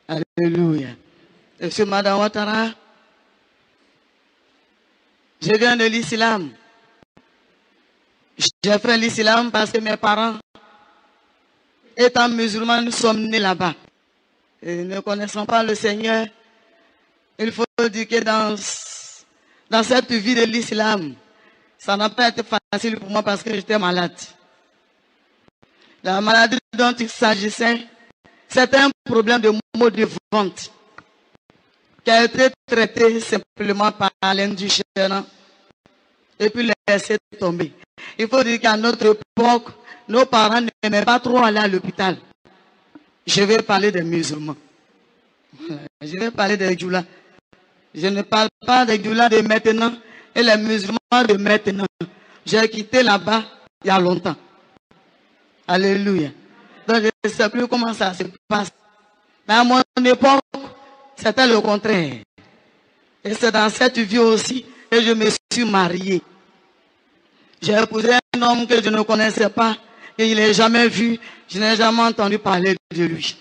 Alléluia. Je suis Madame Ouattara. Je viens de l'islam. J'ai fait l'islam parce que mes parents, étant musulmans, nous sommes nés là-bas. Et ne connaissant pas le Seigneur, il faut dire que dans cette vie de l'islam, ça n'a pas été facile pour moi parce que j'étais malade. La maladie dont il s'agissait, c'était un problème de maux de ventre qui a été traité simplement par l'indigène et puis laissé tomber. Il faut dire qu'à notre époque, nos parents n'aimaient pas trop aller à l'hôpital. Je vais parler des musulmans. Je vais parler des djoulas. Je ne parle pas des djoulas de maintenant et les musulmans de maintenant. J'ai quitté là-bas il y a longtemps. Alléluia. Donc je ne sais plus comment ça se passe. Mais à mon époque, c'était le contraire. Et c'est dans cette vie aussi que je me suis marié. J'ai épousé un homme que je ne connaissais pas, que je n'ai jamais vu, je n'ai jamais entendu parler de lui.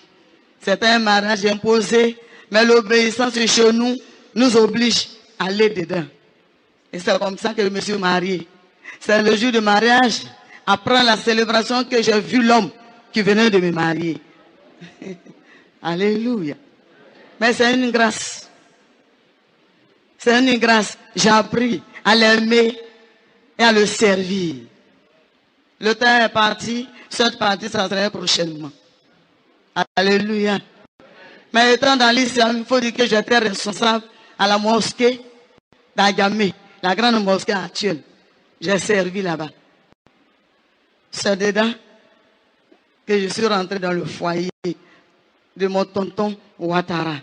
C'était un mariage imposé, mais l'obéissance chez nous oblige à aller dedans. Et c'est comme ça que je me suis marié. C'est le jour du mariage, après la célébration, que j'ai vu l'homme qui venait de me marier. Alléluia. Mais c'est une grâce. C'est une grâce. J'ai appris à l'aimer et à le servir. Le temps est parti. Cette partie, ça sera prochainement. Alléluia. Mais étant dans l'islam, il faut dire que j'étais responsable à la mosquée d'Agamé, la grande mosquée actuelle. J'ai servi là-bas. C'est dedans que je suis rentré dans le foyer de mon tonton Ouattara.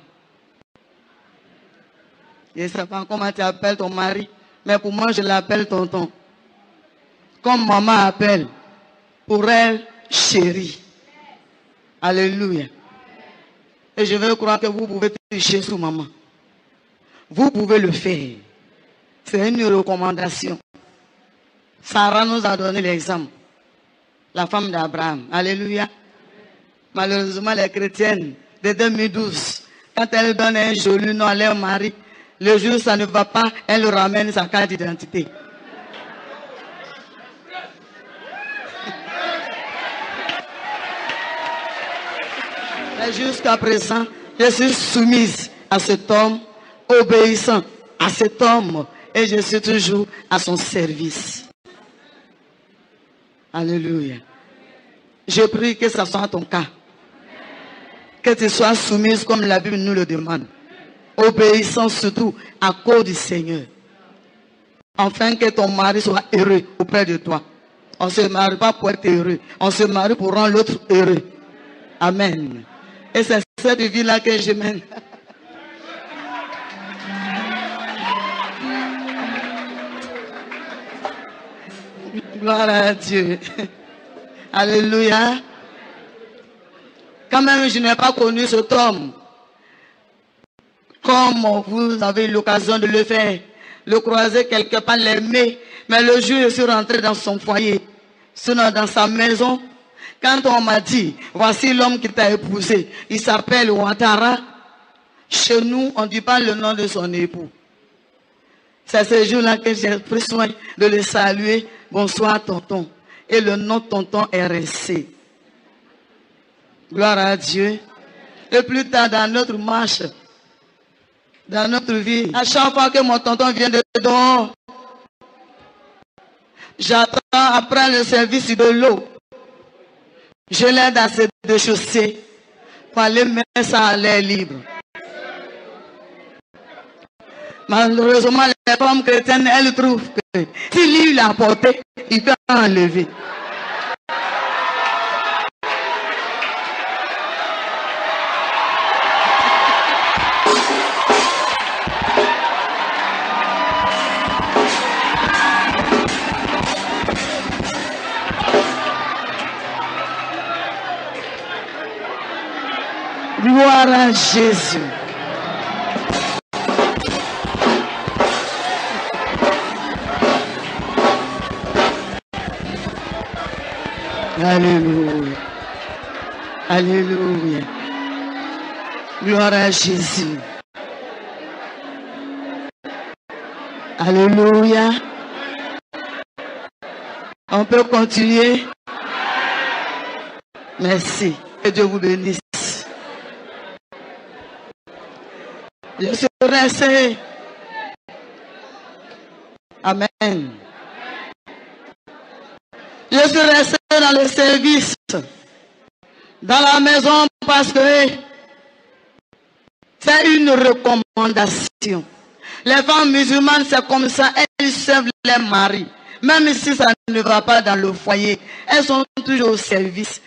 Je ne sais pas comment tu appelles ton mari, mais pour moi, je l'appelle tonton. Comme maman appelle, pour elle, chérie. Alléluia. Et je veux croire que vous pouvez tricher sur maman. Vous pouvez le faire. C'est une recommandation. Sarah nous a donné l'exemple. La femme d'Abraham. Alléluia. Malheureusement, les chrétiennes de 2012, quand elles donnent un joli nom à leur mari, le jour où ça ne va pas, elles ramènent sa carte d'identité. Et jusqu'à présent, je suis soumise à cet homme, obéissant à cet homme, et je suis toujours à son service. Alléluia. Je prie que ce soit ton cas. Que tu sois soumise comme la Bible nous le demande. Obéissant surtout à cause du Seigneur. Afin que ton mari soit heureux auprès de toi. On ne se marie pas pour être heureux. On se marie pour rendre l'autre heureux. Amen. Et c'est cette vie-là que je mène. Gloire à Dieu. Alléluia. Quand même, je n'ai pas connu cet homme. Comme vous avez eu l'occasion de le faire. Le croiser quelque part, l'aimer. Mais le jour où je suis rentré dans son foyer, sinon dans sa maison, quand on m'a dit, voici l'homme qui t'a épousé, il s'appelle Ouattara. Chez nous, on ne dit pas le nom de son époux. C'est ce jour-là que j'ai pris soin de le saluer. Bonsoir, tonton. Et le nom tonton est resté. Gloire à Dieu. Et plus tard, dans notre marche, dans notre vie, à chaque fois que mon tonton vient de dehors, j'attends après le service de l'eau. Je l'aide à se déchausser pour aller mettre ça à l'air libre. Malheureusement, les femmes chrétiennes, elles trouvent que si lui l'a porté, il peut enlever. Gloire à Jésus. Alléluia. Alléluia. Gloire à Jésus. Alléluia. On peut continuer. Merci. Que Dieu vous bénisse. Je suis resté. Amen. Je suis resté dans le service, dans la maison, parce que c'est une recommandation. Les femmes musulmanes, c'est comme ça, elles servent les maris. Même si ça ne va pas dans le foyer, elles sont toujours au service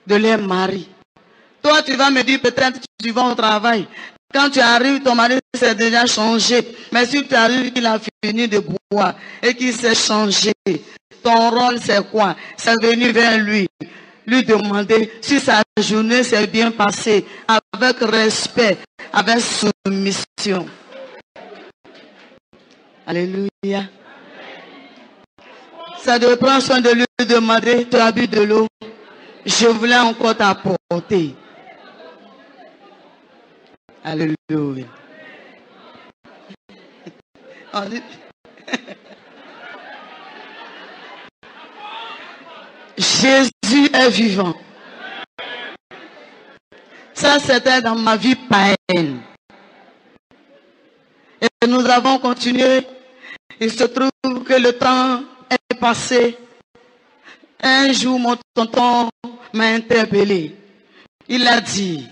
de leur mari. Toi, tu vas me dire peut-être que tu vas au travail. Quand tu arrives, ton mari s'est déjà changé. Mais si tu arrives qu'il a fini de boire et qu'il s'est changé, ton rôle c'est quoi? C'est venir vers lui demander si sa journée s'est bien passée, avec respect, avec soumission. Alléluia. Ça devait prendre soin de lui demander, tu as bu de l'eau? Je voulais encore t'apporter. Alléluia. Jésus est vivant. Ça, c'était dans ma vie païenne. Et nous avons continué. Il se trouve que le temps est passé. Un jour, mon tonton m'a interpellé. Il a dit,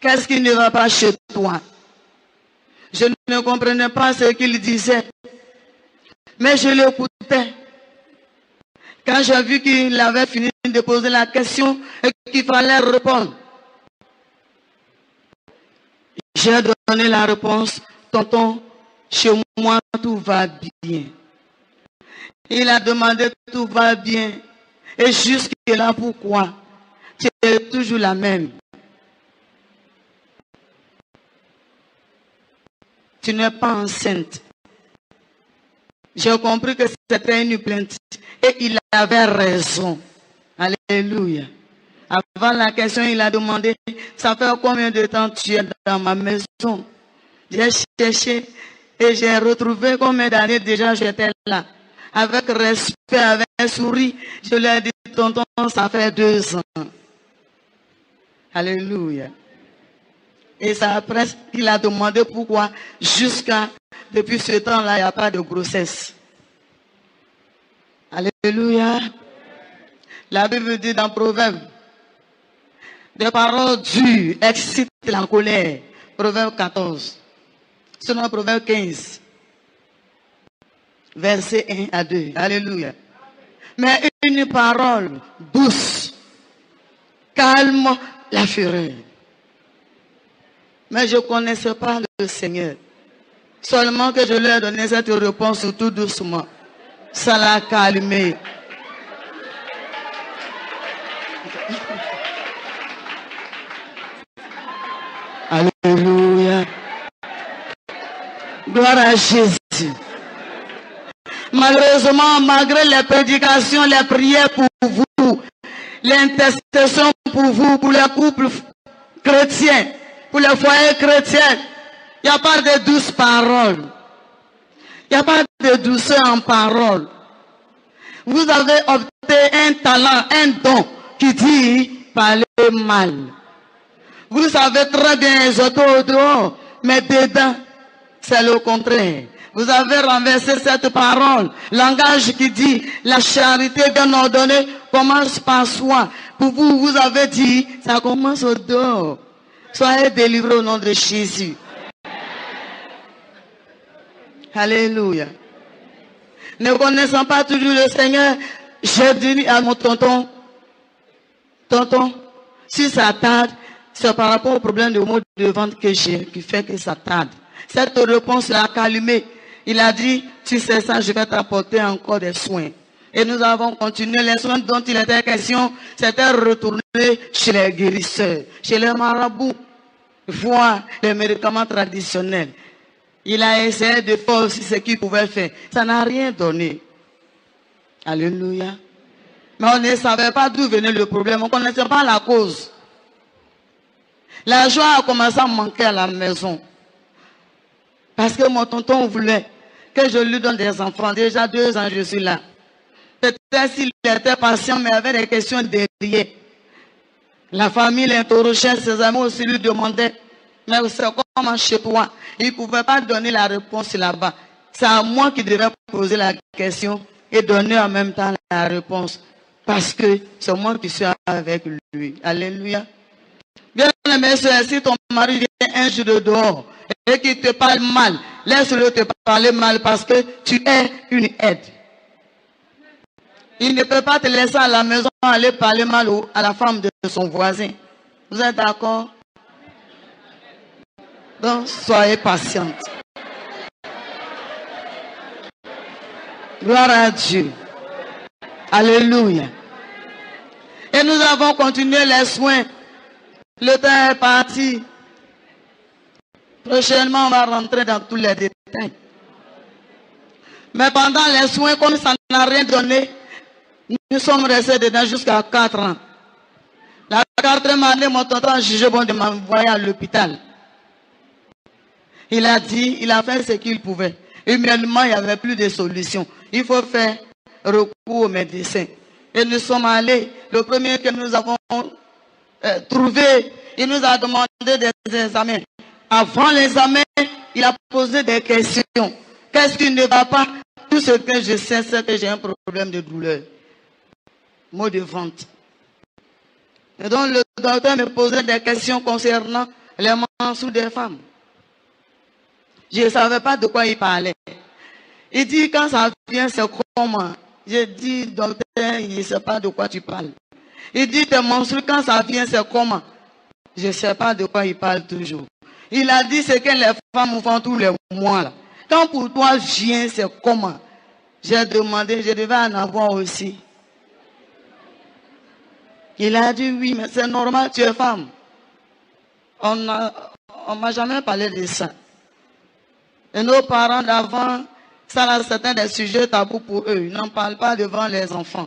qu'est-ce qui ne va pas chez toi? Je ne comprenais pas ce qu'il disait. Mais je l'écoutais. Quand j'ai vu qu'il avait fini de poser la question et qu'il fallait répondre, j'ai donné la réponse. Tonton, chez moi, tout va bien. Il a demandé, tout va bien. Et jusque-là, pourquoi? Tu es toujours la même. Tu n'es pas enceinte. J'ai compris que c'était une plainte. Et il avait raison. Alléluia. Avant la question, il a demandé, ça fait combien de temps tu es dans ma maison? J'ai cherché et j'ai retrouvé combien d'années déjà j'étais là. Avec respect, avec un sourire, je lui ai dit, tonton, ça fait 2 ans. Alléluia. Et c'est après qu'il a demandé pourquoi, depuis ce temps-là, il n'y a pas de grossesse. Alléluia. La Bible dit dans Proverbe, des paroles dures excitent la colère. Proverbe 14. Sinon, Proverbe 15. Verset 1 à 2. Alléluia. Mais une parole douce calme la fureur. Mais je ne connaissais pas le Seigneur. Seulement que je lui ai donné cette réponse tout doucement. Ça l'a calmé. Alléluia. Gloire à Jésus. Malheureusement, malgré les prédications, les prières pour vous, l'intercession pour vous, pour les couples chrétiens, pour les foyers chrétiens, il n'y a pas de douces paroles. Il n'y a pas de douceur en parole. Vous avez opté un talent, un don qui dit parler mal. Vous savez très bien exhorter au dehors, mais dedans, c'est le contraire. Vous avez renversé cette parole, langage qui dit la charité bien ordonnée commence par soi. Pour vous, vous avez dit, ça commence au dehors. Soyez délivrés au nom de Jésus. Alléluia. Ne connaissant pas toujours le Seigneur, j'ai dit à mon tonton, si ça tarde, c'est par rapport au problème de mot de vente que j'ai, qui fait que ça tarde. Cette réponse l'a calmé. Il a dit, tu sais ça, je vais t'apporter encore des soins. Et nous avons continué. Les soins dont il était question, c'était retourner chez les guérisseurs, chez les marabouts, voir les médicaments traditionnels. Il a essayé de faire aussi ce qu'il pouvait faire. Ça n'a rien donné. Alléluia. Mais on ne savait pas d'où venait le problème. On ne connaissait pas la cause. La joie a commencé à manquer à la maison. Parce que mon tonton voulait que je lui donne des enfants. Déjà 2 ans, je suis là. Peut-être s'il était patient, mais il y avait des questions derrière. La famille l'interrogeait, ses amis aussi lui demandaient, mais c'est comment chez toi? Il ne pouvait pas donner la réponse là-bas. C'est à moi qui devais poser la question et donner en même temps la réponse. Parce que c'est moi qui suis avec lui. Alléluia. Bien aimé, si ton mari vient un jour de dehors et qu'il te parle mal, laisse-le te parler mal parce que tu es une aide. Il ne peut pas te laisser à la maison aller parler mal à la femme de son voisin. Vous êtes d'accord? Donc, soyez patiente. Gloire à Dieu. Alléluia. Et nous avons continué les soins. Le temps est parti. Prochainement, on va rentrer dans tous les détails. Mais pendant les soins, comme ça n'a rien donné, nous sommes restés dedans jusqu'à 4 ans. La 4e année, mon tonton a jugé bon de m'envoyer à l'hôpital. Il a dit, il a fait ce qu'il pouvait. Humainement, il n'y avait plus de solution. Il faut faire recours aux médecins. Et nous sommes allés. Le premier que nous avons trouvé, il nous a demandé des examens. Avant l'examen, il a posé des questions. Qu'est-ce qui ne va pas? Tout ce que je sais, c'est que j'ai un problème de douleur. Mot de vente. Et donc le docteur me posait des questions concernant les mensonges des femmes. Je ne savais pas de quoi il parlait. Il dit, quand ça vient, c'est comment? J'ai dit, docteur, il ne sait pas de quoi tu parles. Il dit, tes mensonges, quand ça vient, c'est comment? Je ne sais pas de quoi il parle toujours. Il a dit, c'est que les femmes font tous les mois. Là. Quand pour toi vient, c'est comment? J'ai demandé, je devais en avoir aussi. Il a dit, oui, mais c'est normal, tu es femme. On m'a jamais parlé de ça. Et nos parents d'avant, ça c'était des sujets tabous pour eux. Ils n'en parlent pas devant les enfants.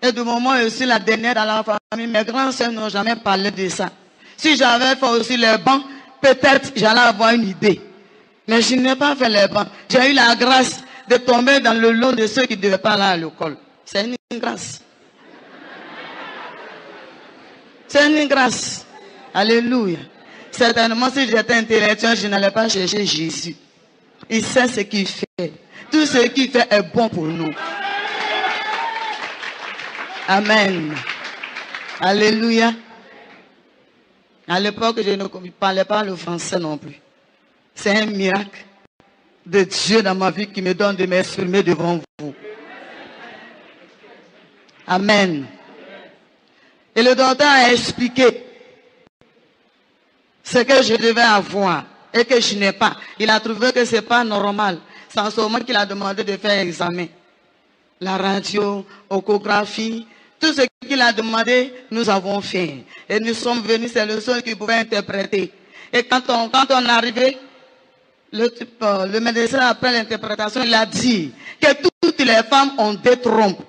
Et du moment où je suis la dernière dans la famille, mes grands soeurs n'ont jamais parlé de ça. Si j'avais fait aussi les bancs, peut-être j'allais avoir une idée. Mais je n'ai pas fait les bancs. J'ai eu la grâce de tomber dans le lot de ceux qui ne devaient pas aller à l'école. C'est une grâce. C'est une grâce. Alléluia. Certainement, si j'étais intellectuel, je n'allais pas chercher Jésus. Il sait ce qu'il fait. Tout ce qu'il fait est bon pour nous. Amen. Alléluia. À l'époque, je ne parlais pas le français non plus. C'est un miracle de Dieu dans ma vie qui me donne de m'exprimer devant vous. Amen. Et le docteur a expliqué ce que je devais avoir et que je n'ai pas. Il a trouvé que ce n'est pas normal. C'est en ce moment qu'il a demandé de faire examen. La radio, échographie, tout ce qu'il a demandé, nous avons fait. Et nous sommes venus, c'est le seul qui pouvait interpréter. Et quand on est arrivé, le médecin, après l'interprétation, il a dit que toutes les femmes ont des trompes.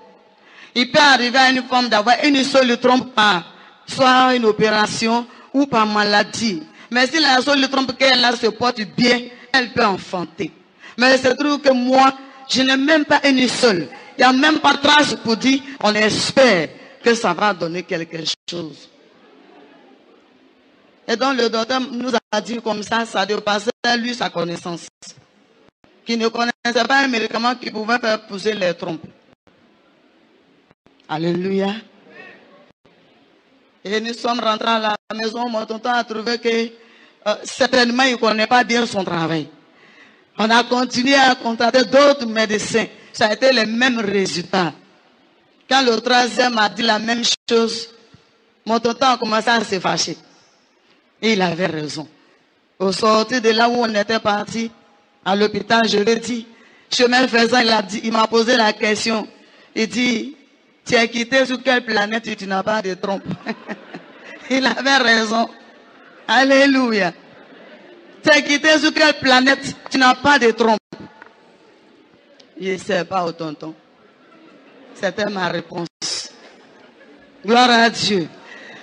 Il peut arriver à une femme d'avoir une seule trompe par soit une opération ou par maladie. Mais si la seule trompe qu'elle a se porte bien, elle peut enfanter. Mais il se trouve que moi, je n'ai même pas une seule. Il n'y a même pas de trace pour dire, on espère que ça va donner quelque chose. Et donc le docteur nous a dit comme ça dépassait lui sa connaissance. Qu'il ne connaissait pas un médicament qui pouvait faire pousser les trompes. Alléluia. Et nous sommes rentrés à la maison, mon tonton a trouvé que certainement il ne connaît pas bien son travail. On a continué à contacter d'autres médecins. Ça a été les mêmes résultats. Quand le 3e a dit la même chose, mon tonton a commencé à se fâcher. Et il avait raison. Au sortir de là où on était parti, à l'hôpital, je lui ai dit, chemin faisant, il m'a posé la question. Il dit, tu es quitté sur quelle planète et tu n'as pas de trompe? Il avait raison. Alléluia. Tu es quitté sur quelle planète? Tu n'as pas de trompe. Je ne sais pas, au tonton. C'était ma réponse. Gloire à Dieu.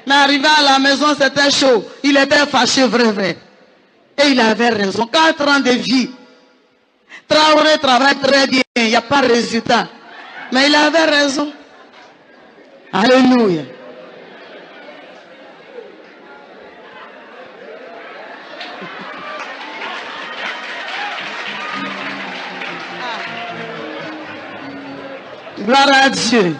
Mais arrivé à la maison, c'était chaud. Il était fâché, vrai. Et il avait raison. 4 ans de vie. Traoré travaille très bien. Il n'y a pas de résultat. Mais il avait raison. Alléluia. Gloire à Dieu.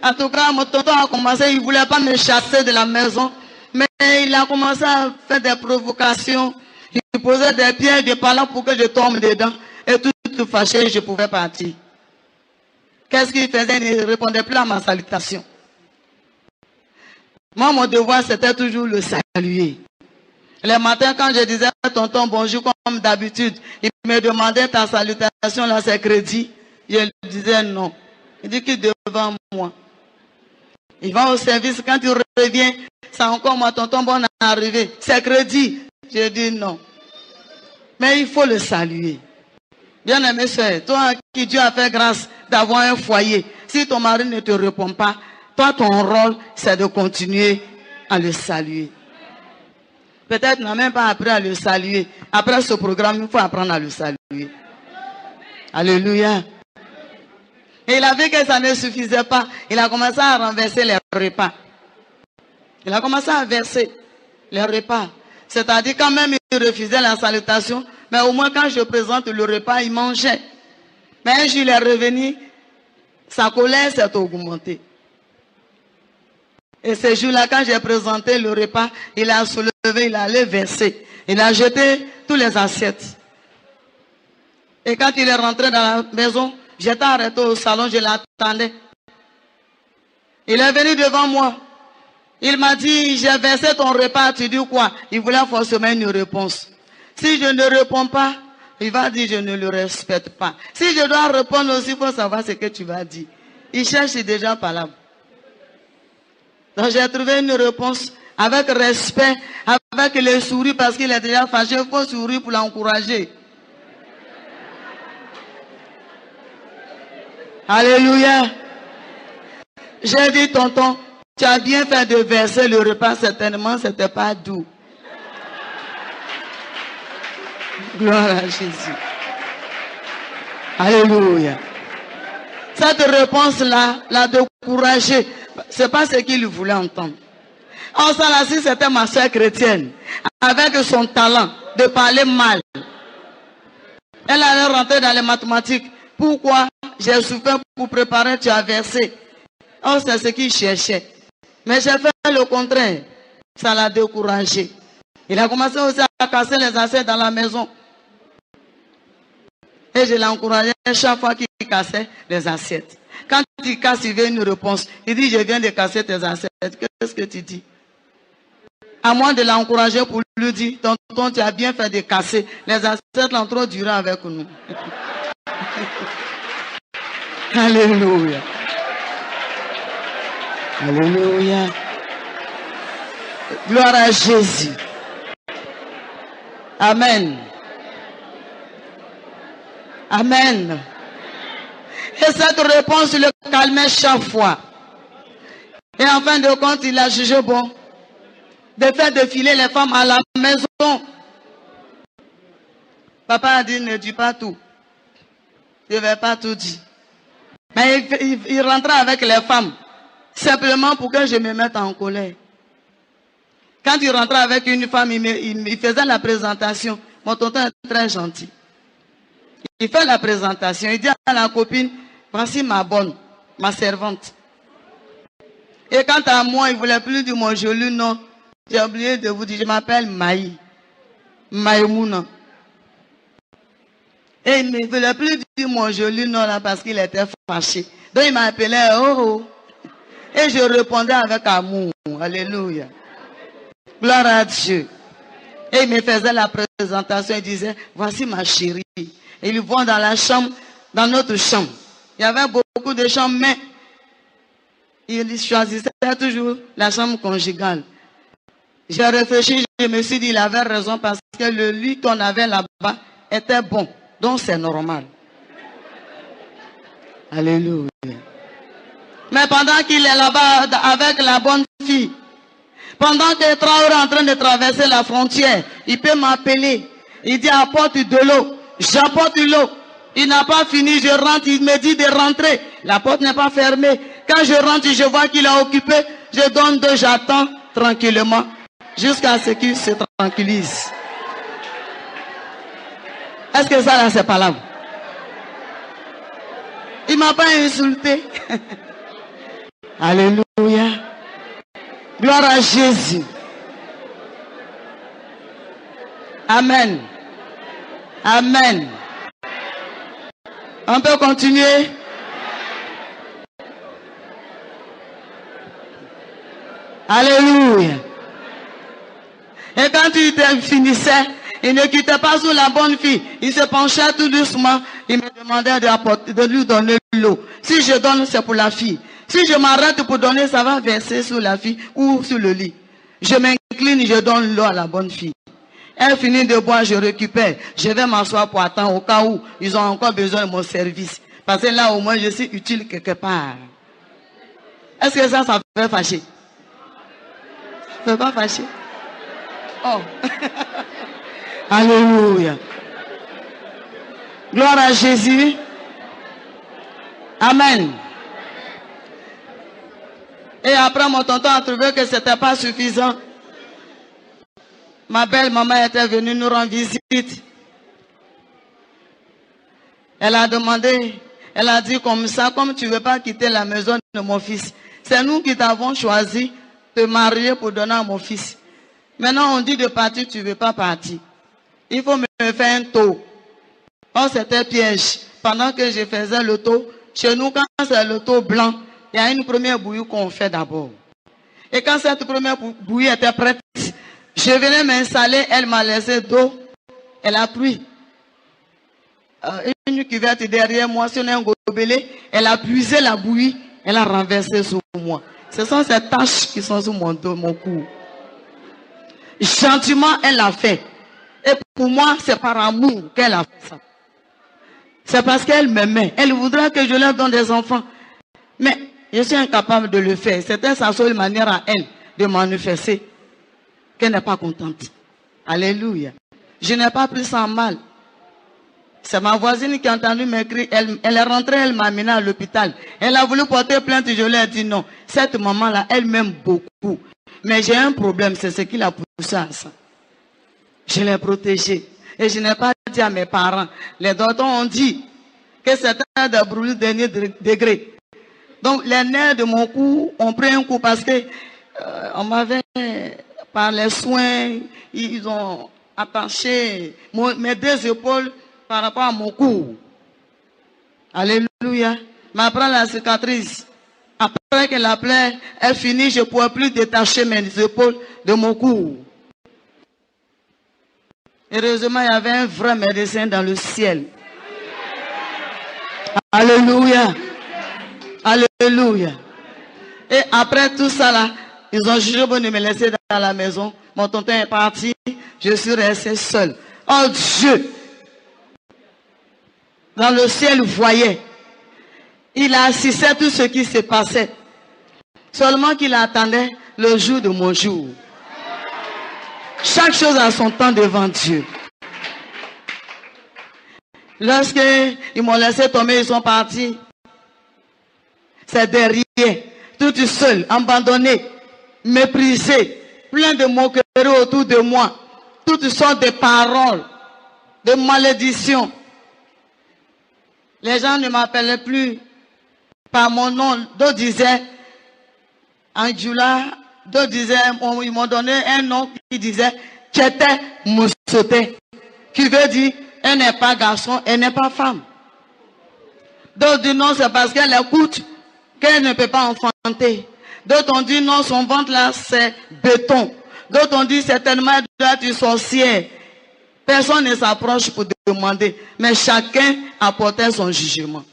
En tout cas, mon tonton a commencé, il ne voulait pas me chasser de la maison, mais il a commencé à faire des provocations. Il posait des pierres, des palans pour que je tombe dedans. Et tout fâché, je pouvais partir. Qu'est-ce qu'il faisait? Il ne répondait plus à ma salutation. Moi, mon devoir, c'était toujours le saluer. Les matins, quand je disais tonton bonjour comme d'habitude, il me demandait ta salutation, là, c'est crédit. Je lui disais non. Il dit qu'il est devant moi. Il va au service, quand il revient, c'est encore moi, tonton bon arrivé. C'est crédit. Je dis non. Mais il faut le saluer. Bien-aimé soeur, toi qui Dieu a fait grâce d'avoir un foyer, si ton mari ne te répond pas, toi ton rôle c'est de continuer à le saluer. Peut-être n'a même pas appris à le saluer. Après ce programme, il faut apprendre à le saluer. Alléluia. Et il a vu que ça ne suffisait pas. Il a commencé à renverser les repas. Il a commencé à verser les repas. C'est-à-dire quand même il refusait la salutation, mais au moins quand je présente le repas, il mangeait. Mais un jour il est revenu, sa colère s'est augmentée. Et ce jour-là, quand j'ai présenté le repas, il a soulevé, il allait verser. Il a jeté tous les assiettes. Et quand il est rentré dans la maison, j'étais arrêté au salon, je l'attendais. Il est venu devant moi. Il m'a dit, j'ai versé ton repas, tu dis quoi? Il voulait forcément une réponse. Si je ne réponds pas, il va dire, je ne le respecte pas. Si je dois répondre aussi, il faut savoir ce que tu vas dire. Il cherche déjà par là. Donc j'ai trouvé une réponse avec respect, avec le sourire, parce qu'il est déjà fâché. Il faut sourire pour l'encourager. Alléluia. J'ai dit, tonton, tu as bien fait de verser le repas, certainement, ce n'était pas doux. Gloire à Jésus. Alléluia. Cette réponse-là l'a découragé. Ce n'est pas ce qu'il voulait entendre. En ça, là, si c'était ma soeur chrétienne, avec son talent de parler mal, elle allait rentrer dans les mathématiques. Pourquoi j'ai souffert pour préparer, tu as versé. Oh, c'est ce qu'il cherchait. Mais j'ai fait le contraire. Ça l'a découragé. Il a commencé aussi à casser les assiettes dans la maison. Et je l'ai encouragé chaque fois qu'il cassait les assiettes. Quand il casse, il veut une réponse. Il dit, je viens de casser tes assiettes. Qu'est-ce que tu dis? À moins de l'encourager pour lui dire, tonton, tu as bien fait de casser. Les assiettes l'ont trop duré avec nous. Alléluia. Alléluia. Gloire à Jésus. Amen. Amen. Et cette réponse le calmait chaque fois. Et en fin de compte, il a jugé bon de faire défiler les femmes à la maison. Papa a dit, ne dis pas tout. Je ne vais pas tout dire. Mais il rentrait avec les femmes, simplement pour que je me mette en colère. Quand il rentrait avec une femme, il faisait la présentation. Mon tonton est très gentil. Il fait la présentation. Il dit à la copine, voici ma bonne, ma servante. Et quant à moi, il ne voulait plus dire mon joli nom. J'ai oublié de vous dire, je m'appelle Maï. Maïmouna. Et il ne voulait plus dire mon joli nom là parce qu'il était fâché. Donc il m'appelait oh. Et je répondais avec amour. Alléluia. Gloire à Dieu. Et il me faisait la présentation. Il disait, voici ma chérie. Et ils vont dans la chambre, dans notre chambre. Il y avait beaucoup de chambres, mais il choisissait toujours la chambre conjugale. J'ai réfléchi, je me suis dit, il avait raison parce que le lit qu'on avait là-bas était bon. Donc c'est normal. Alléluia. Mais pendant qu'il est là-bas avec la bonne fille, pendant que Traoré est en train de traverser la frontière, il peut m'appeler. Il dit apporte de l'eau. J'apporte l'eau. Il n'a pas fini, je rentre, il me dit de rentrer. La porte n'est pas fermée. Quand je rentre, je vois qu'il est occupé. Je donne deux, j'attends tranquillement jusqu'à ce qu'il se tranquillise. Est-ce que ça là c'est pas là? Il m'a pas insulté. Alléluia. Gloire à Jésus. Amen. Amen. On peut continuer. Alléluia. Et quand il finissait, il ne quittait pas sous la bonne fille. Il se penchait tout doucement. Il me demandait de lui donner l'eau. Si je donne, c'est pour la fille. Si je m'arrête pour donner, ça va verser sur la fille ou sur le lit. Je m'incline, je donne l'eau à la bonne fille. Elle finit de boire, je récupère. Je vais m'asseoir pour attendre au cas où ils ont encore besoin de mon service. Parce que là, au moins, je suis utile quelque part. Est-ce que ça fait fâcher? Ça ne fait pas fâcher? Oh. Alléluia. Gloire à Jésus. Amen. Et après, mon tonton a trouvé que ce n'était pas suffisant. Ma belle maman était venue nous rendre visite. Elle a demandé, elle a dit comme ça, comme tu ne veux pas quitter la maison de mon fils, c'est nous qui t'avons choisi de marier pour donner à mon fils. Maintenant, on dit de partir, tu ne veux pas partir. Il faut me faire un tour. Oh, c'était piège. Pendant que je faisais le tour, chez nous, quand c'est le tour blanc, il y a une première bouillie qu'on fait d'abord. Et quand cette première bouillie était prête, je venais m'installer, elle m'a laissé d'eau, elle a pris une cuvette derrière moi, sur un gobelet, elle a puisé la bouillie, elle a renversé sur moi. Ce sont ces taches qui sont sur mon dos, mon cou. Gentiment, elle l'a fait. Et pour moi, c'est par amour qu'elle a fait ça. C'est parce qu'elle m'aimait. Elle voudrait que je leur donne des enfants. Mais je suis incapable de le faire. C'était sa seule manière à elle de manifester qu'elle n'est pas contente. Alléluia. Je n'ai pas pris ça en mal. C'est ma voisine qui a entendu m'écrire. Elle est rentrée, elle m'a amené à l'hôpital. Elle a voulu porter plainte, je lui ai dit non. Cette maman-là, elle m'aime beaucoup. Mais j'ai un problème, c'est ce qui l'a poussé à ça. Je l'ai protégée. Et je n'ai pas dit à mes parents. Les docteurs ont dit que c'était de brûlure dernier degré. Donc les nerfs de mon cou ont pris un coup parce que on m'avait, par les soins, ils ont attaché mes deux épaules par rapport à mon cou. Alléluia. Mais après la cicatrice, après que la plaie est finie, je ne pouvais plus détacher mes épaules de mon cou. Heureusement, il y avait un vrai médecin dans le ciel. Alléluia. Alléluia. Et après tout ça là, ils ont jugé bon de me laisser dans la maison. Mon tonton est parti. Je suis resté seul. Oh Dieu. Dans le ciel, il voyait. Il assistait tout ce qui se passait. Seulement qu'il attendait le jour de mon jour. Chaque chose a son temps devant Dieu. Lorsqu'ils m'ont laissé tomber, ils sont partis. C'est derrière, tout seul, abandonné, méprisé, plein de moqueries autour de moi. Toutes sortes de paroles, de malédictions. Les gens ne m'appelaient plus par mon nom. D'autres disaient Anjula. D'autres disaient, ils m'ont donné un nom qui disait Tchete Moussote, qui veut dire elle n'est pas garçon, elle n'est pas femme. D'autres disent non, c'est parce qu'elle écoute qu'elle ne peut pas enfanter. D'autres ont dit non, son ventre là c'est béton. D'autres ont dit certainement elle doit être une sorcière. Personne ne s'approche pour demander, mais chacun apportait son jugement.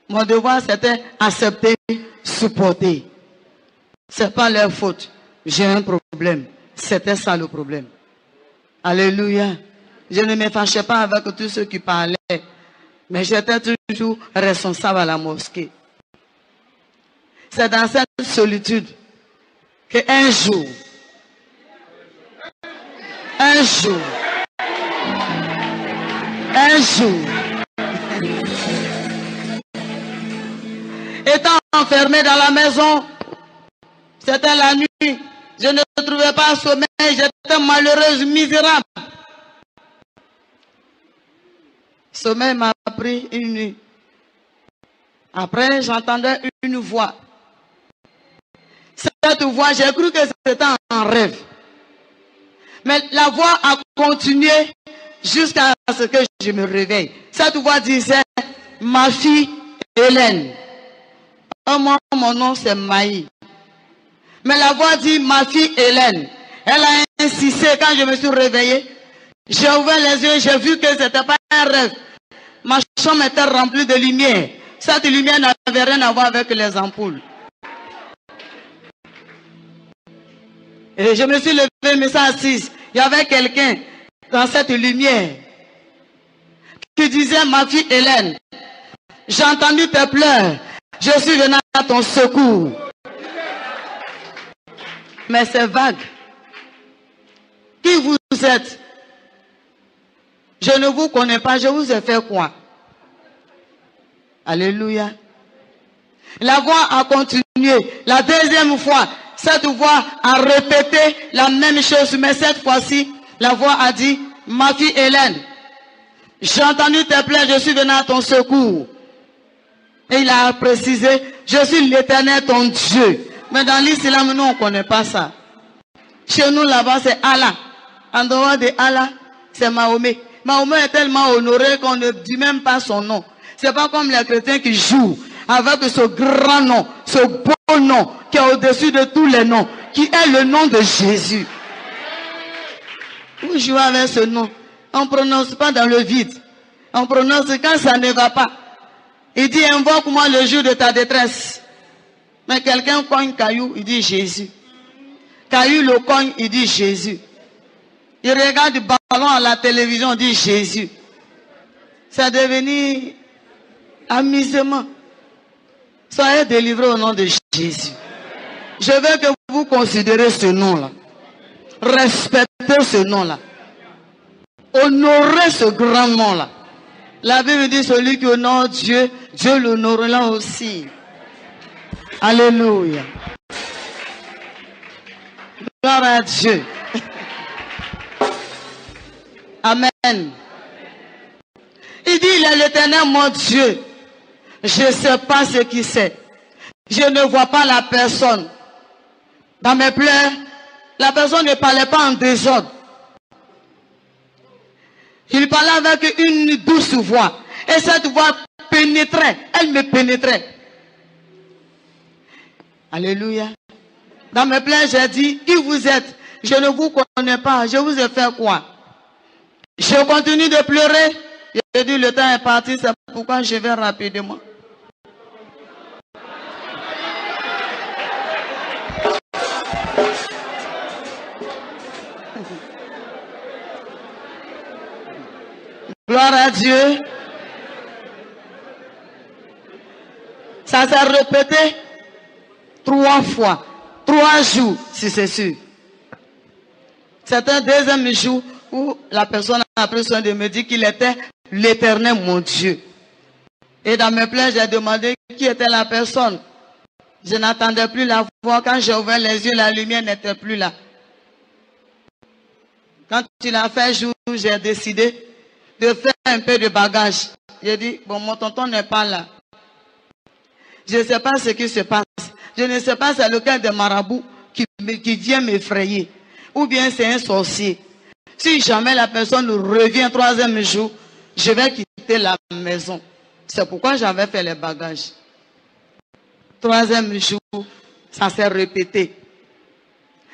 Mon devoir c'était accepter, supporter. C'est pas leur faute. J'ai un problème. C'était ça le problème. Alléluia. Je ne me fâchais pas avec tous ceux qui parlaient. Mais j'étais toujours responsable à la mosquée. C'est dans cette solitude qu'un jour, étant enfermé dans la maison, c'était la nuit, je ne trouvais pas sommeil, j'étais malheureuse, misérable. Sommeil m'a pris une nuit. Après, j'entendais une voix. Cette voix, j'ai cru que c'était un rêve. Mais la voix a continué jusqu'à ce que je me réveille. Cette voix disait, ma fille Hélène. Moi, mon nom c'est Maï. Mais la voix dit, ma fille Hélène. Elle a insisté quand je me suis réveillée. J'ai ouvert les yeux, j'ai vu que ce n'était pas un rêve. Ma chambre était remplie de lumière. Cette lumière n'avait rien à voir avec les ampoules. Et je me suis levée, je me suis assise. Il y avait quelqu'un dans cette lumière qui disait, ma fille Hélène, j'ai entendu tes pleurs. Je suis venu à ton secours. Mais c'est vague. Qui vous êtes? Je ne vous connais pas, je vous ai fait quoi? Alléluia. La voix a continué. La deuxième fois, cette voix a répété la même chose, mais cette fois-ci, la voix a dit, ma fille Hélène, j'ai entendu tes pleurs, je suis venu à ton secours. Et il a précisé, je suis l'Éternel ton Dieu. Mais dans l'islam, nous, on ne connaît pas ça. Chez nous, là-bas, c'est Allah. En dehors de Allah, c'est Mahomet. Mahomet est tellement honoré qu'on ne dit même pas son nom. C'est pas comme les chrétiens qui jouent avec ce grand nom, ce beau nom qui est au-dessus de tous les noms, qui est le nom de Jésus. Vous jouez avec ce nom. On ne prononce pas dans le vide. On prononce quand ça ne va pas. Il dit, invoque-moi le jour de ta détresse. Mais quelqu'un cogne caillou, il dit Jésus. Caillou le cogne, il dit Jésus. Il regarde du ballon à la télévision, il dit Jésus. C'est devenu amusement. Soyez délivrés au nom de Jésus. Je veux que vous considérez ce nom-là. Respectez ce nom-là. Honorez ce grand nom-là. La Bible dit celui qui honore Dieu, Dieu l'honorera aussi. Alléluia. Gloire à Dieu. Amen. Il dit, il est l'Éternel mon Dieu. Je ne sais pas ce qui c'est. Je ne vois pas la personne. Dans mes pleurs, la personne ne parlait pas en désordre. Il parlait avec une douce voix. Et cette voix pénétrait. Elle me pénétrait. Alléluia. Dans mes pleurs, j'ai dit, qui vous êtes? Je ne vous connais pas. Je vous ai fait quoi? Je continue de pleurer. J'ai dit, le temps est parti, c'est pourquoi je vais rapidement. Gloire à Dieu. Ça s'est répété 3 fois. 3 jours, si c'est sûr. C'est un deuxième jour où la personne a pris soin de me dire qu'il était l'Éternel mon Dieu. Et dans mes pleurs, j'ai demandé qui était la personne. Je n'entendais plus la voix. Quand j'ai ouvert les yeux, la lumière n'était plus là. Quand il a fait jour, j'ai décidé de faire un peu de bagage. J'ai dit, bon, mon tonton n'est pas là. Je ne sais pas ce qui se passe. Je ne sais pas c'est lequel des marabouts qui vient m'effrayer. Ou bien c'est un sorcier. Si jamais la personne revient 3e jour, je vais quitter la maison. C'est pourquoi j'avais fait les bagages. 3e jour, ça s'est répété.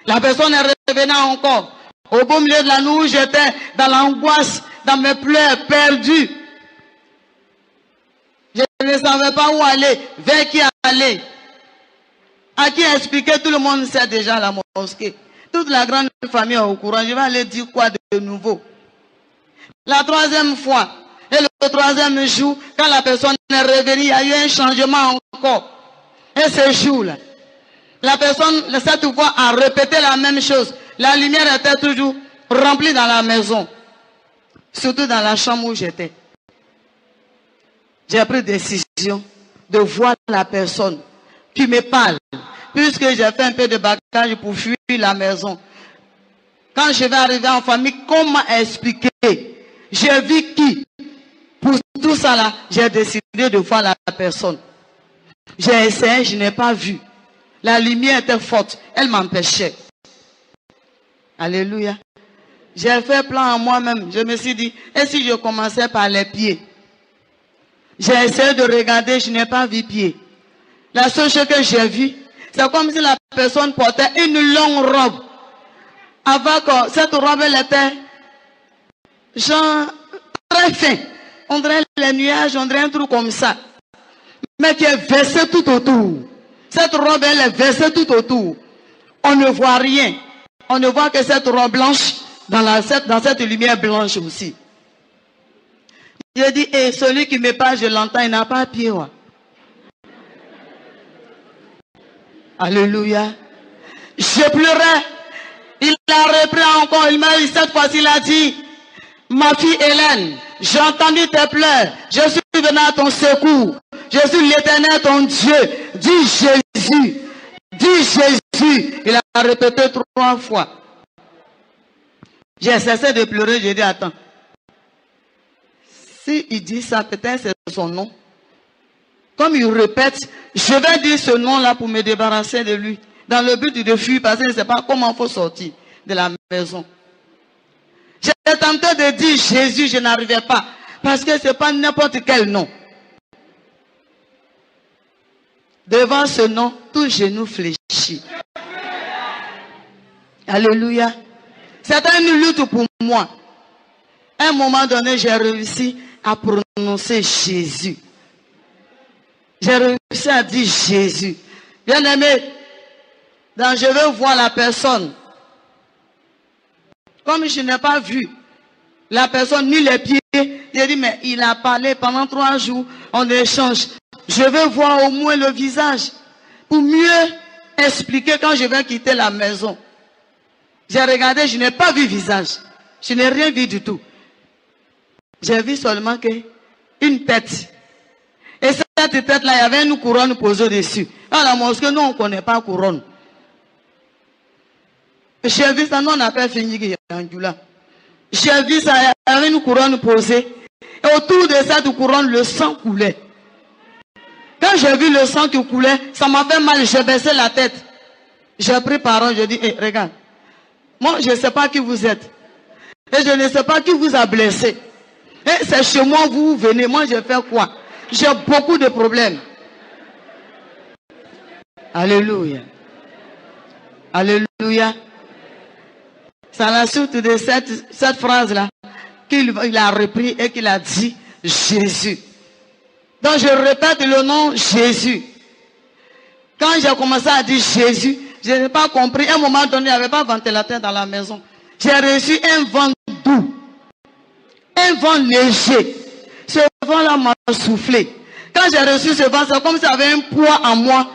La personne est revenue encore. Au beau milieu de la nuit, j'étais dans l'angoisse, dans mes pleurs, perdus. Je ne savais pas où aller, vers qui aller. À qui expliquer, tout le monde sait déjà la mosquée. Toute la grande famille est au courant. Je vais aller dire quoi de nouveau. La 3e fois, et le 3e jour, quand la personne est revenue, il y a eu un changement encore. Et ce jour-là, la personne, cette voix a répété la même chose. La lumière était toujours remplie dans la maison. Surtout dans la chambre où j'étais. J'ai pris décision de voir la personne qui me parle. Puisque j'ai fait un peu de bagage pour fuir la maison. Quand je vais arriver en famille, comment expliquer? J'ai vu qui? Pour tout ça là, j'ai décidé de voir la personne. J'ai essayé, je n'ai pas vu. La lumière était forte, elle m'empêchait. Alléluia. J'ai fait plan en moi-même. Je me suis dit, et si je commençais par les pieds? J'ai essayé de regarder, je n'ai pas vu pied. La seule chose que j'ai vue, c'est comme si la personne portait une longue robe. Avec cette robe, elle était genre très fin. On dirait les nuages, on dirait un truc comme ça. Mais qui est versée tout autour. Cette robe, elle est versée tout autour. On ne voit rien. On ne voit que cette robe blanche dans cette lumière blanche aussi. Je dis, et celui qui me parle, je l'entends, il n'a pas pied. Ouais. Alléluia. Je pleurais. Il a repris encore. Il m'a dit, cette fois-ci, il a dit, ma fille Hélène, j'ai entendu tes pleurs. Je suis venu à ton secours. Je suis l'Éternel, ton Dieu. Dis Jésus. Dis Jésus. Il a répété 3 fois. J'ai cessé de pleurer. J'ai dit, attends. Si il dit ça, peut-être c'est son nom. Comme il répète, je vais dire ce nom-là pour me débarrasser de lui. Dans le but de fuir, parce que je ne sais pas comment il faut sortir de la maison. J'ai tenté de dire Jésus, je n'arrivais pas. Parce que ce n'est pas n'importe quel nom. Devant ce nom, tout genou fléchit. Alléluia. C'était une lutte pour moi. À un moment donné, j'ai réussi à prononcer Jésus. J'ai réussi à dire Jésus. Bien aimé, donc je veux voir la personne. Comme je n'ai pas vu la personne ni les pieds, j'ai dit, mais il a parlé pendant 3 jours, on échange. Je veux voir au moins le visage pour mieux expliquer quand je vais quitter la maison. J'ai regardé, je n'ai pas vu visage. Je n'ai rien vu du tout. J'ai vu seulement une tête. Et cette tête-là, il y avait une couronne posée dessus. À la mosquée, nous, on ne connaît pas couronne. J'ai vu ça, nous, on appelle Finigi Yangula. J'ai vu ça, il y avait une couronne posée. Et autour de cette couronne, le sang coulait. Quand j'ai vu le sang qui coulait, ça m'a fait mal, j'ai baissé la tête. J'ai pris parole, j'ai dit, hey, regarde. Moi, je ne sais pas qui vous êtes. Et je ne sais pas qui vous a blessé. Et c'est chez moi, vous venez. Moi, je fais quoi? J'ai beaucoup de problèmes. Alléluia. Alléluia. C'est à la suite de cette phrase-là qu'il a repris et qu'il a dit Jésus. Donc je répète le nom Jésus. Quand j'ai commencé à dire Jésus, je n'ai pas compris. À un moment donné, il n'y avait pas de ventilateur dans la maison. J'ai reçu un vent doux. Un vent léger. Ce vent-là m'a soufflé. Quand j'ai reçu ce vent, c'est comme si j'avais un poids en moi.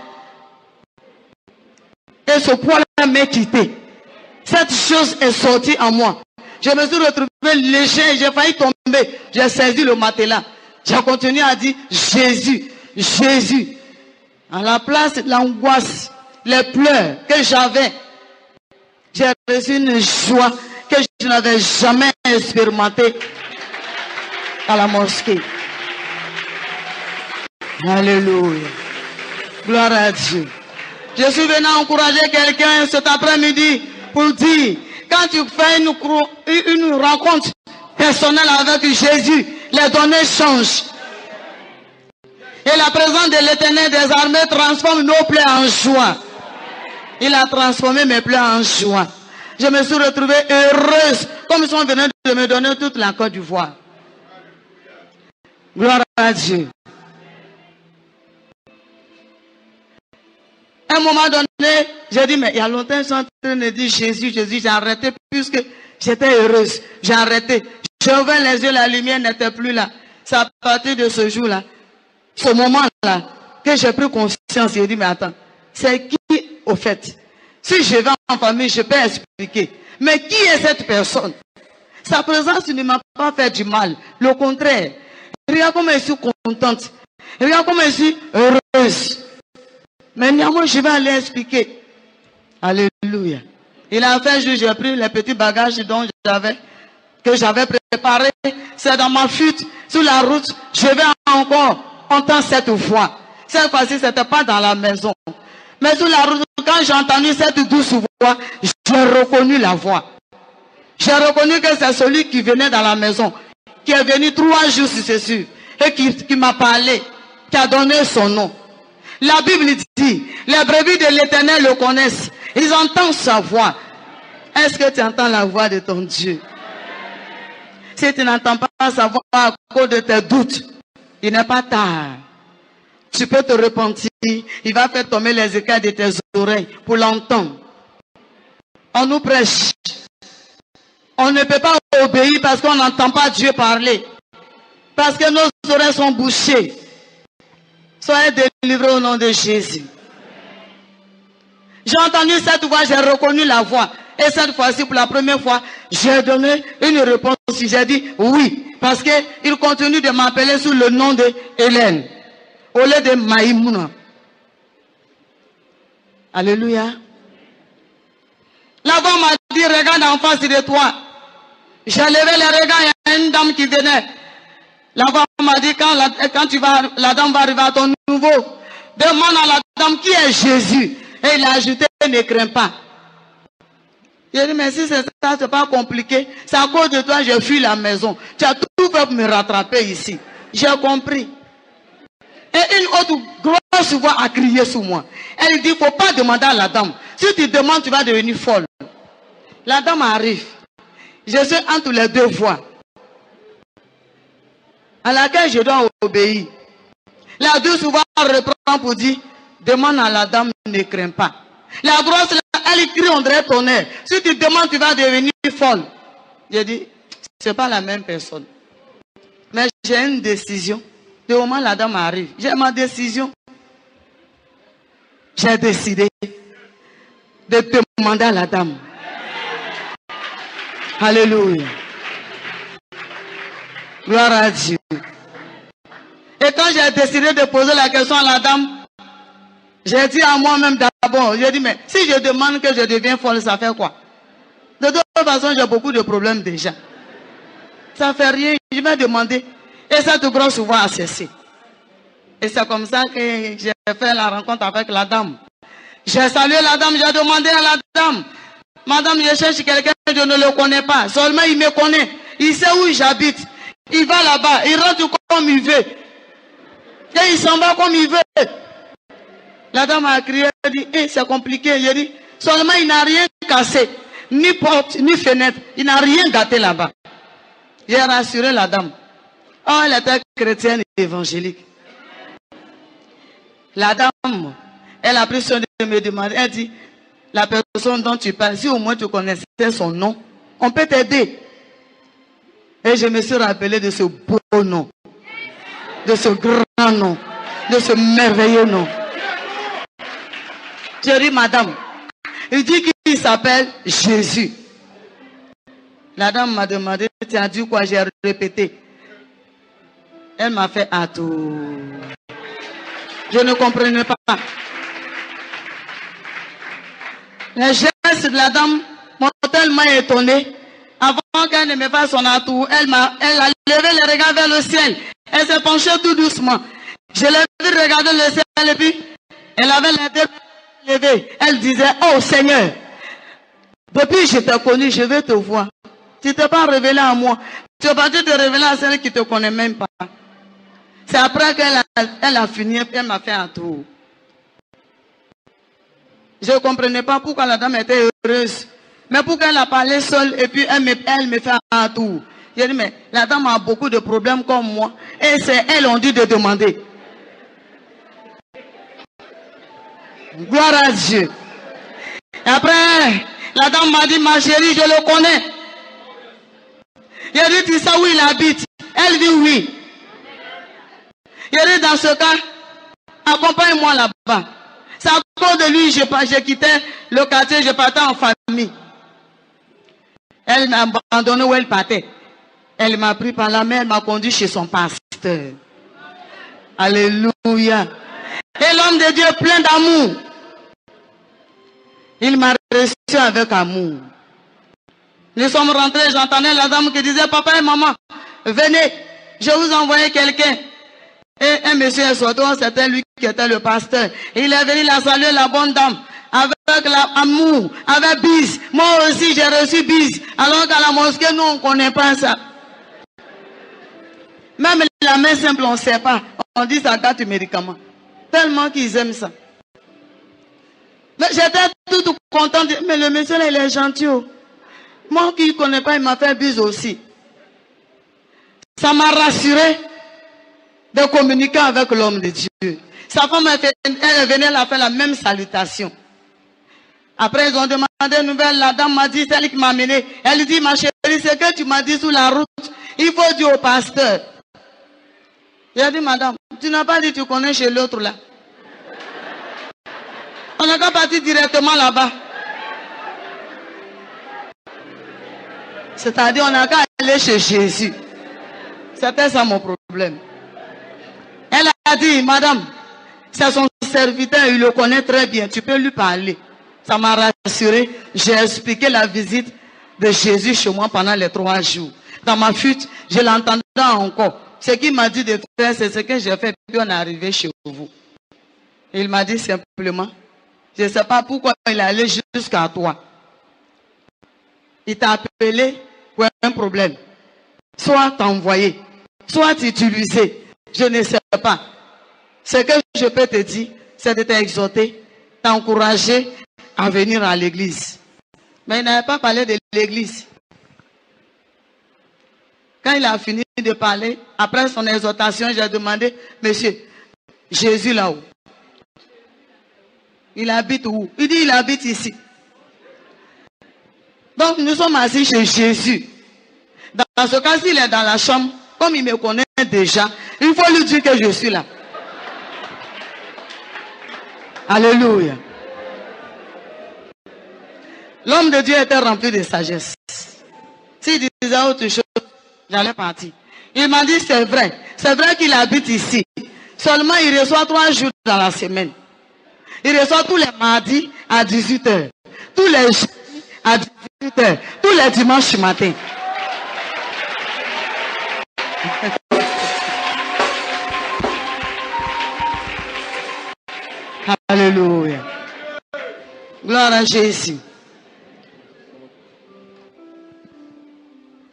Et ce poids-là m'a quitté. Cette chose est sortie en moi. Je me suis retrouvé léger, j'ai failli tomber. J'ai saisi le matelas. J'ai continué à dire Jésus, Jésus. À la place de l'angoisse, les pleurs que j'avais, j'ai reçu une joie que je n'avais jamais expérimentée à la mosquée. Alléluia. Gloire à Dieu. Je suis venu encourager quelqu'un cet après-midi pour dire, quand tu fais une rencontre personnelle avec Jésus, les données changent. Et la présence de l'Éternel des armées transforme nos plaies en joie. Il a transformé mes plaies en joie. Je me suis retrouvée heureuse, comme ils sont venus de me donner toute la Côte d'Ivoire. Gloire à Dieu. À un moment donné, j'ai dit, mais il y a longtemps, je suis en train de dire Jésus, Jésus, j'ai arrêté puisque j'étais heureuse. J'ai arrêté. J'ai ouvert les yeux, la lumière n'était plus là. C'est à partir de ce jour-là, ce moment-là, que j'ai pris conscience. J'ai dit, mais attends, c'est qui au fait? Si je vais en famille, je peux expliquer. Mais qui est cette personne? Sa présence ne m'a pas fait du mal. Le contraire. Regarde comment je suis contente. Regarde comment je suis heureuse. Mais néanmoins, je vais aller expliquer. Alléluia. Il a fait juste, j'ai pris les petits bagages que j'avais préparés. C'est dans ma fuite, sur la route. Je vais encore entendre cette voix. Cette fois-ci, ce n'était pas dans la maison. Mais sur la route, quand j'ai entendu cette douce voix, j'ai reconnu la voix. J'ai reconnu que c'est celui qui venait dans la maison, qui est venu 3 jours sur c'est sûr, et qui m'a parlé, qui a donné son nom. La Bible dit, les brebis de l'Éternel le connaissent. Ils entendent sa voix. Est-ce que tu entends la voix de ton Dieu? Si tu n'entends pas sa voix à cause de tes doutes, il n'est pas tard. Tu peux te repentir. Il va faire tomber les écailles de tes oreilles pour l'entendre. On nous prêche. On ne peut pas obéir parce qu'on n'entend pas Dieu parler. Parce que nos oreilles sont bouchées. Soyez délivrés au nom de Jésus. J'ai entendu cette voix, j'ai reconnu la voix. Et cette fois-ci, pour la première fois, j'ai donné une réponse. J'ai dit oui. Parce qu'il continue de m'appeler sous le nom de Hélène. Au lieu de Maïmouna. Alléluia. La voix m'a dit, regarde en face de toi. J'ai levé les regards, il y a une dame qui venait. La voix m'a dit, quand la dame va arriver à ton nouveau, demande à la dame qui est Jésus. Et il a ajouté, ne crains pas. J'ai dit, mais si c'est ça, c'est pas compliqué. C'est à cause de toi, je fuis la maison. Tu as tout fait pour me rattraper ici. J'ai compris. Et une autre grosse voix a crié sur moi. Elle dit, il ne faut pas demander à la dame. Si tu demandes, tu vas devenir folle. La dame arrive. Je suis entre les deux voix. À laquelle je dois obéir. La douce voix reprend pour dire, demande à la dame, ne crains pas. La grosse, elle crie, on dirait tonnerre. Si tu demandes, tu vas devenir folle. J'ai dit, ce n'est pas la même personne. Mais j'ai une décision. Du moment où la dame arrive, j'ai ma décision. J'ai décidé de demander à la dame. Alléluia. Gloire à Dieu. Et quand j'ai décidé de poser la question à la dame, j'ai dit à moi-même d'abord, j'ai dit, mais si je demande que je deviens folle, ça fait quoi? De toute façon, j'ai beaucoup de problèmes déjà. Ça fait rien, je vais demander. Et cette grosse voix a cessé. Et c'est comme ça que j'ai fait la rencontre avec la dame. J'ai salué la dame, j'ai demandé à la dame, madame, je cherche quelqu'un, je ne le connais pas. Seulement il me connaît. Il sait où j'habite. Il va là-bas, il rentre comme il veut. Et il s'en va comme il veut. La dame a crié, elle dit, hey, c'est compliqué. J'ai dit, seulement il n'a rien cassé. Ni porte, ni fenêtre. Il n'a rien gâté là-bas. J'ai rassuré la dame. Oh, elle était chrétienne et évangélique. La dame, elle a pris soin de me demander. Elle dit, la personne dont tu parles, si au moins tu connaissais son nom, on peut t'aider. Et je me suis rappelé de ce beau nom, de ce grand nom, de ce merveilleux nom. J'ai dit, madame, il dit qu'il s'appelle Jésus. La dame m'a demandé, tu as dit quoi? J'ai répété. Elle m'a fait à tout. Je ne comprenais pas. Les gestes de la dame m'ont tellement étonné. Avant qu'elle ne me fasse son atout, elle a levé les regards vers le ciel. Elle s'est penchée tout doucement. Je l'ai vu regarder le ciel et puis elle avait les deux levées. Elle disait, oh Seigneur, depuis que je t'ai connu, je vais te voir. Tu ne t'es pas révélé à moi. Tu es parti te révéler à celle qui ne te connaît même pas. C'est après qu'elle a fini, elle m'a fait un tour. Je ne comprenais pas pourquoi la dame était heureuse. Mais pourquoi elle a parlé seule et puis elle me fait un tour. J'ai dit, mais la dame a beaucoup de problèmes comme moi. Et c'est elle, on dit de demander. Gloire à Dieu. Et après, la dame m'a dit, ma chérie, je le connais. J'ai dit, tu sais où il habite? Elle dit oui. J'ai dit, dans ce cas, accompagne-moi là-bas. C'est à cause de lui, j'ai quitté le quartier, je partais en famille. Elle m'a abandonné où elle partait. Elle m'a pris par la main, elle m'a conduit chez son pasteur. Alléluia. Et l'homme de Dieu plein d'amour. Il m'a reçu avec amour. Nous sommes rentrés, j'entendais la dame qui disait, papa et maman, venez, je vous envoie quelqu'un. Et un monsieur est sorti, c'était lui qui était le pasteur. Il est venu la saluer, la bonne dame, avec l'amour, avec bise. Moi aussi, j'ai reçu bise. Alors qu'à la mosquée, nous, on ne connaît pas ça. Même la main simple, on ne sait pas. On dit ça gâte du médicament. Tellement qu'ils aiment ça. Mais j'étais tout contente. Mais le monsieur là, il est gentil. Moi qui ne connais pas, il m'a fait bise aussi. Ça m'a rassuré de communiquer avec l'homme de Dieu. Sa femme, elle venait la faire la même salutation. Après, ils ont demandé une nouvelle. La dame m'a dit, c'est elle qui m'a amené. Elle dit, ma chérie, c'est que tu m'as dit sur la route. Il faut dire au pasteur. J'ai dit, madame, tu n'as pas dit que tu connais chez l'autre là. On n'a qu'à partir directement là-bas. C'est-à-dire, on n'a qu'à aller chez Jésus. C'était ça mon problème. Elle a dit, madame, c'est son serviteur, il le connaît très bien, tu peux lui parler. Ça m'a rassuré. J'ai expliqué la visite de Jésus chez moi pendant les 3 jours. Dans ma fuite, je l'entendais encore. Ce qu'il m'a dit de faire, c'est ce que j'ai fait, puis on est arrivé chez vous. Il m'a dit simplement, je ne sais pas pourquoi il est allé jusqu'à toi. Il t'a appelé pour un problème. Soit t'envoyer, soit t'utiliser. Je ne sais pas. Ce que je peux te dire, c'est de t'exhorter, t'encourager à venir à l'église. Mais il n'avait pas parlé de l'église. Quand il a fini de parler, après son exhortation, j'ai demandé, monsieur, Jésus là-haut, il habite où? Il dit, il habite ici. Donc, nous sommes assis chez Jésus. Dans ce cas, s'il est dans la chambre, comme il me connaît déjà, il faut lui dire que je suis là. Alléluia. L'homme de Dieu était rempli de sagesse. S'il disait autre chose, j'allais partir. Il m'a dit, c'est vrai qu'il habite ici. Seulement, il reçoit 3 jours dans la semaine. Il reçoit tous les mardis à 18h. Tous les jeudis à 18h. Tous les dimanches matin. Alléluia. Gloire à Jésus.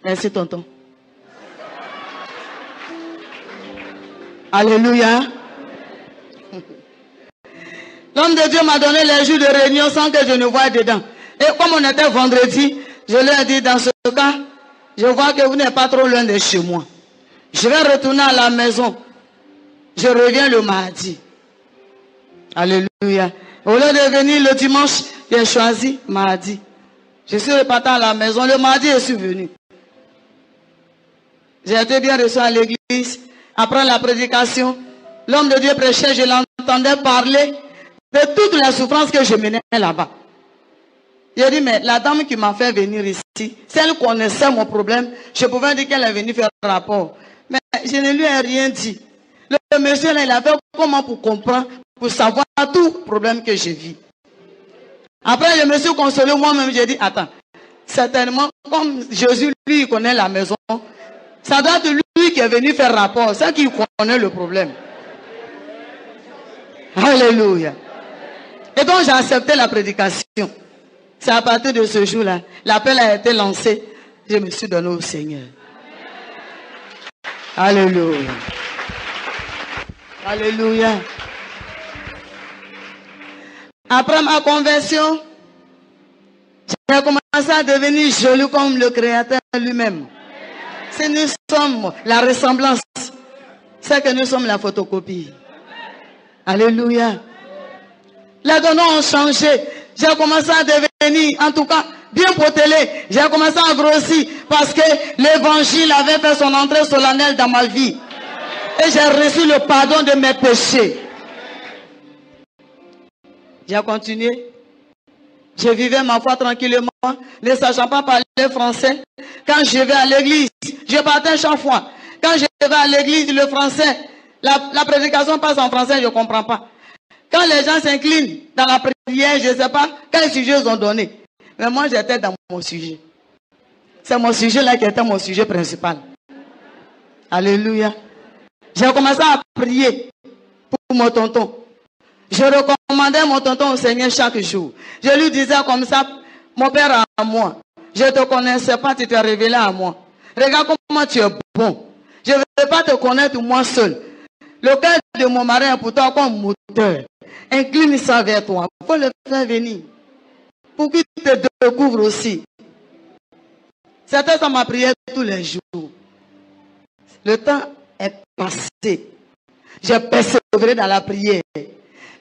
Merci, tonton. Alléluia. L'homme de Dieu m'a donné les jours de réunion sans que je ne voie dedans. Et comme on était vendredi, je leur ai dit, dans ce cas, je vois que vous n'êtes pas trop loin de chez moi. Je vais retourner à la maison. Je reviens le mardi. Alléluia. Au lieu de venir le dimanche, j'ai choisi mardi. Je suis reparti à la maison. Le mardi, je suis venu. J'ai été bien reçu à l'église. Après la prédication, l'homme de Dieu prêchait, je l'entendais parler de toutes les souffrances que je menais là-bas. J'ai dit, mais la dame qui m'a fait venir ici, si elle connaissait mon problème, je pouvais dire qu'elle est venue faire un rapport. Mais je ne lui ai rien dit. Le monsieur, là, il avait comment pour comprendre, pour savoir tout problème que je vis. Après, je me suis consolé moi-même, j'ai dit, attends, certainement, comme Jésus, lui, il connaît la maison, ça doit être lui qui est venu faire rapport, c'est qui connaît le problème. Alléluia. Et donc, j'ai accepté la prédication. C'est à partir de ce jour-là, l'appel a été lancé, je me suis donné au Seigneur. Alléluia. Alléluia. Après ma conversion, j'ai commencé à devenir joli comme le Créateur lui-même. Si nous sommes la ressemblance, c'est que nous sommes la photocopie. Alléluia. Les dons ont changé. J'ai commencé à devenir, en tout cas, bien potelé. J'ai commencé à grossir parce que l'évangile avait fait son entrée solennelle dans ma vie. Et j'ai reçu le pardon de mes péchés. J'ai continué. Je vivais ma foi tranquillement, ne sachant pas parler français. Quand je vais à l'église, je partais chaque fois. Quand je vais à l'église, le français, la prédication passe en français, je ne comprends pas. Quand les gens s'inclinent dans la prière, je ne sais pas quel sujet ils ont donné. Mais moi, j'étais dans mon sujet. C'est mon sujet là qui était mon sujet principal. Alléluia. J'ai commencé à prier pour mon tonton. Je recommandais mon tonton au Seigneur chaque jour. Je lui disais comme ça, mon père à moi, je ne te connaissais pas, tu t'es révélé à moi. Regarde comment tu es bon. Je ne vais pas te connaître moi seul. Le cœur de mon mari est pour toi comme moteur. Incline ça vers toi. Il faut le faire venir. Pour qu'il te découvre aussi. C'était ça ma prière tous les jours. Le temps est passé. J'ai persévéré dans la prière.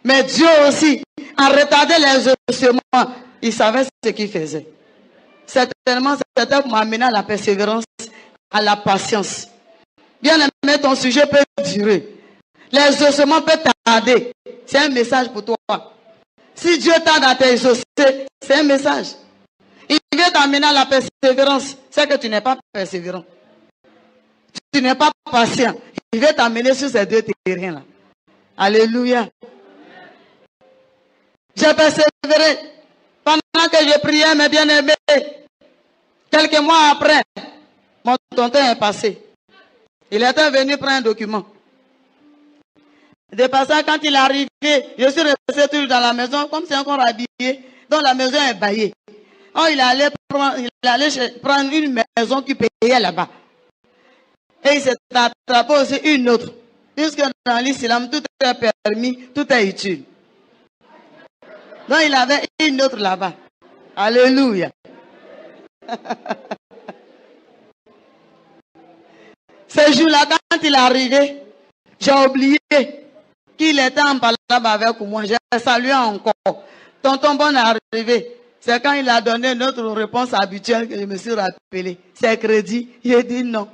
Mais Dieu aussi a retardé les ossements. Il savait ce qu'il faisait. Certainement, c'était pour m'amener à la persévérance, à la patience. Bien aimé, ton sujet peut durer. Les ossements peuvent tarder. C'est un message pour toi. Si Dieu tarde à t'exaucer, c'est un message. Il veut t'amener à la persévérance. C'est que tu n'es pas persévérant. Tu n'es pas patient. Il veut t'amener sur ces deux terrains-là. Alléluia. J'ai persévéré pendant que je priais, mes bien-aimés. Quelques mois après, mon tonton est passé. Il était venu prendre un document. De passage, quand il est arrivé, je suis resté toujours dans la maison, comme c'est encore habillé, donc la maison est baillée. Oh, il allait prendre une maison qui payait là-bas. Et il s'est attrapé aussi une autre. Puisque dans l'islam, tout est permis, tout est utile. Donc il avait une autre là-bas. Alléluia. Ce jour-là, quand il est arrivé, j'ai oublié qu'il était en parlant avec moi. J'ai salué encore. Tonton Bon est arrivé. C'est quand il a donné notre réponse habituelle que je me suis rappelé. C'est crédit. J'ai dit non.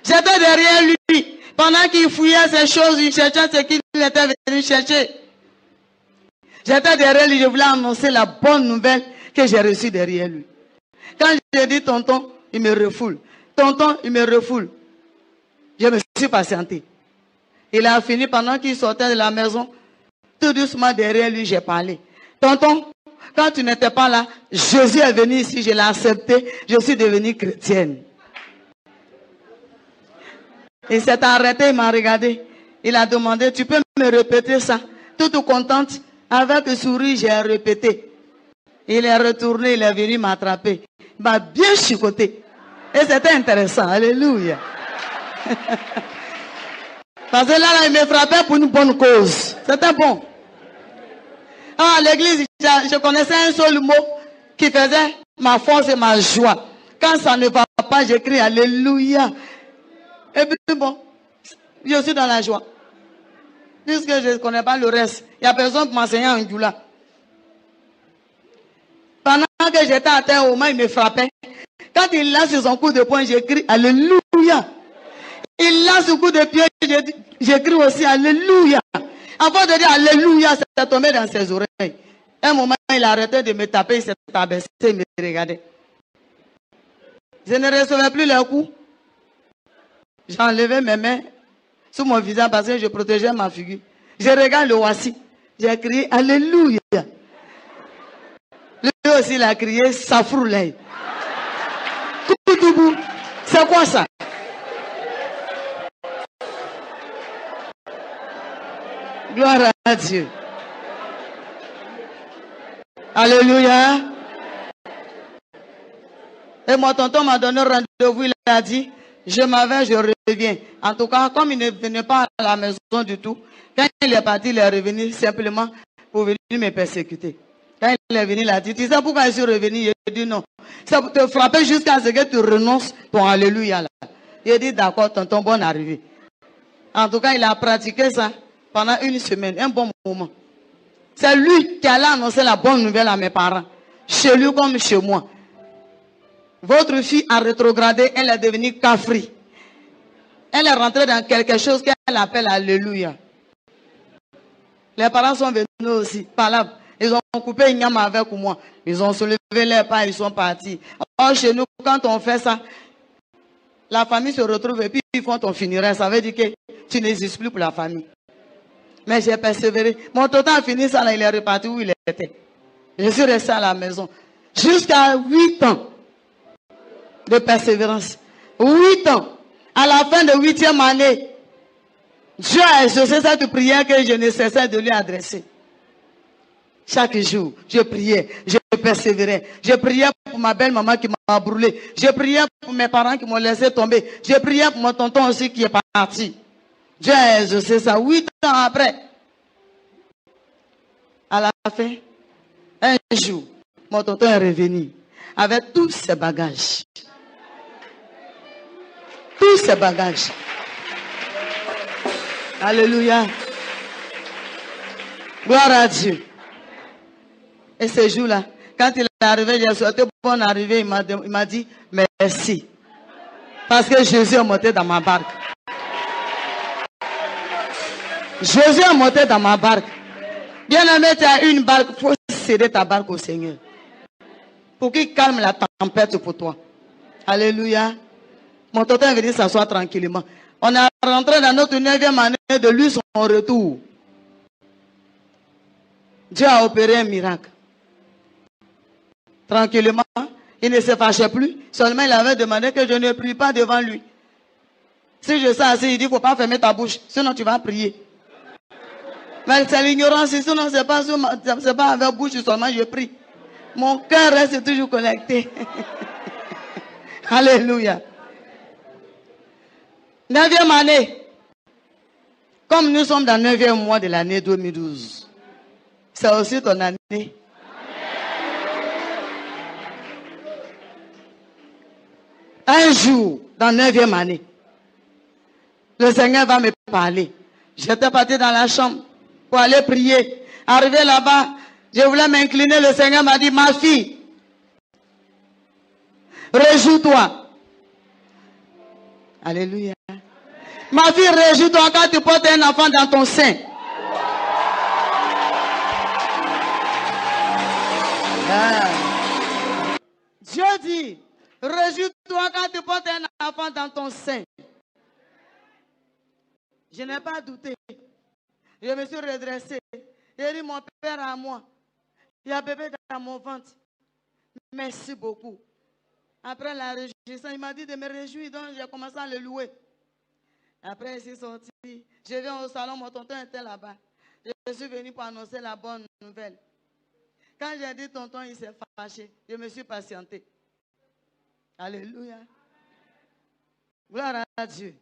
J'étais derrière lui. Pendant qu'il fouillait ces choses, il cherchait ce qu'il était venu chercher. J'étais derrière lui, je voulais annoncer la bonne nouvelle que j'ai reçue derrière lui. Quand j'ai dit tonton, il me refoule. Tonton, il me refoule. Je me suis patienté. Il a fini pendant qu'il sortait de la maison. Tout doucement derrière lui, j'ai parlé. Tonton, quand tu n'étais pas là, Jésus est venu ici, je l'ai accepté, je suis devenue chrétienne. Il s'est arrêté, il m'a regardé. Il a demandé, tu peux me répéter ça? Toute contente, avec le sourire, j'ai répété. Il est retourné, il est venu m'attraper. Il m'a bien chicoté. Et c'était intéressant, alléluia. Parce que là, il me frappait pour une bonne cause. C'était bon. À l'église, je connaissais un seul mot qui faisait ma force et ma joie. Quand ça ne va pas, j'écris alléluia. Et puis bon, je suis dans la joie. Puisque je ne connais pas le reste. Il n'y a personne pour m'enseigner en Djoula. Pendant que j'étais à terre, au moins il me frappait. Quand il lance sur son coup de poing, j'écris alléluia. Il lance sur coup de pied, j'écris aussi alléluia. Avant de dire alléluia, ça tombé dans ses oreilles. Un moment, il a arrêté de me taper, il s'est abaissé, il me regardait. Je ne recevais plus les coups. J'ai enlevé mes mains sur mon visage parce que je protégeais ma figure. Je regarde le voici. J'ai crié alléluia. Lui aussi, il a crié safroulay. C'est quoi ça? Gloire à Dieu. Alléluia. Et mon tonton m'a donné rendez-vous, il a dit, je m'en vais, je reviens. En tout cas, comme il ne venait pas à la maison du tout, quand il est parti, il est revenu simplement pour venir me persécuter. Quand il est venu, il a dit, tu sais pourquoi je suis revenu? Il a dit non. Ça pour te frapper jusqu'à ce que tu renonces ton alléluia là. Il a dit d'accord, tonton, bonne arrivée. En tout cas, il a pratiqué ça pendant une semaine, un bon moment. C'est lui qui allait annoncer la bonne nouvelle à mes parents. Chez lui comme chez moi. Votre fille a rétrogradé, elle est devenue kafri. Elle est rentrée dans quelque chose qu'elle appelle alléluia. Les parents sont venus aussi, par là. Ils ont coupé une gamme avec moi. Ils ont soulevé les pas, ils sont partis. Or, chez nous, quand on fait ça, la famille se retrouve et puis ils font ton funéraire. Ça veut dire que tu n'existes plus pour la famille. Mais j'ai persévéré. Mon tonton a fini ça, là, il est reparti où il était. Je suis resté à la maison. Jusqu'à 8 ans de persévérance. 8 ans. À la fin de 8e année, Dieu a exaucé cette prière que je ne cessais de lui adresser. Chaque jour, je priais, je persévérais. Je priais pour ma belle-maman qui m'a brûlé. Je priais pour mes parents qui m'ont laissé tomber. Je priais pour mon tonton aussi qui est parti. Dieu a exaucé ça 8 ans après. À la fin, un jour, mon tonton est revenu avec tous ses bagages. Tous ses bagages. Alléluia. Gloire à Dieu. Et ce jour-là, quand il est arrivé, j'ai souhaité bonne arrivée, il m'a dit merci. Parce que Jésus est monté dans ma barque. Jésus est monté dans ma barque. Bien-aimé, tu as une barque, il faut céder ta barque au Seigneur. Pour qu'il calme la tempête pour toi. Alléluia. Mon tonton est venu s'asseoir tranquillement. On est rentré dans notre 9e année de lui son retour. Dieu a opéré un miracle. Tranquillement, il ne se fâchait plus. Seulement, il avait demandé que je ne prie pas devant lui. Si je sais assez, il dit, il ne faut pas fermer ta bouche, sinon tu vas prier. Mais c'est l'ignorance, sinon c'est pas avec bouche seulement je prie. Mon cœur reste toujours connecté. Alléluia. 9e année. Comme nous sommes dans le 9e mois de l'année 2012. C'est aussi ton année. Un jour, dans la 9e année, le Seigneur va me parler. J'étais parti dans la chambre pour aller prier. Arrivé là-bas, je voulais m'incliner. Le Seigneur m'a dit, ma fille, réjouis-toi. Alléluia. Ma fille, réjouis-toi quand tu portes un enfant dans ton sein. Dieu dit, réjouis-toi quand tu portes un enfant dans ton sein. Je n'ai pas douté. Je me suis redressé. J'ai dit, mon père à moi, il y a bébé dans mon ventre. Merci beaucoup. Après la réjouissance, il m'a dit de me réjouir, donc j'ai commencé à le louer. Après, il s'est sorti. Je viens au salon, mon tonton était là-bas. Je suis venu pour annoncer la bonne nouvelle. Quand j'ai dit tonton, il s'est fâché. Je me suis patienté. Alléluia. Gloire à Dieu.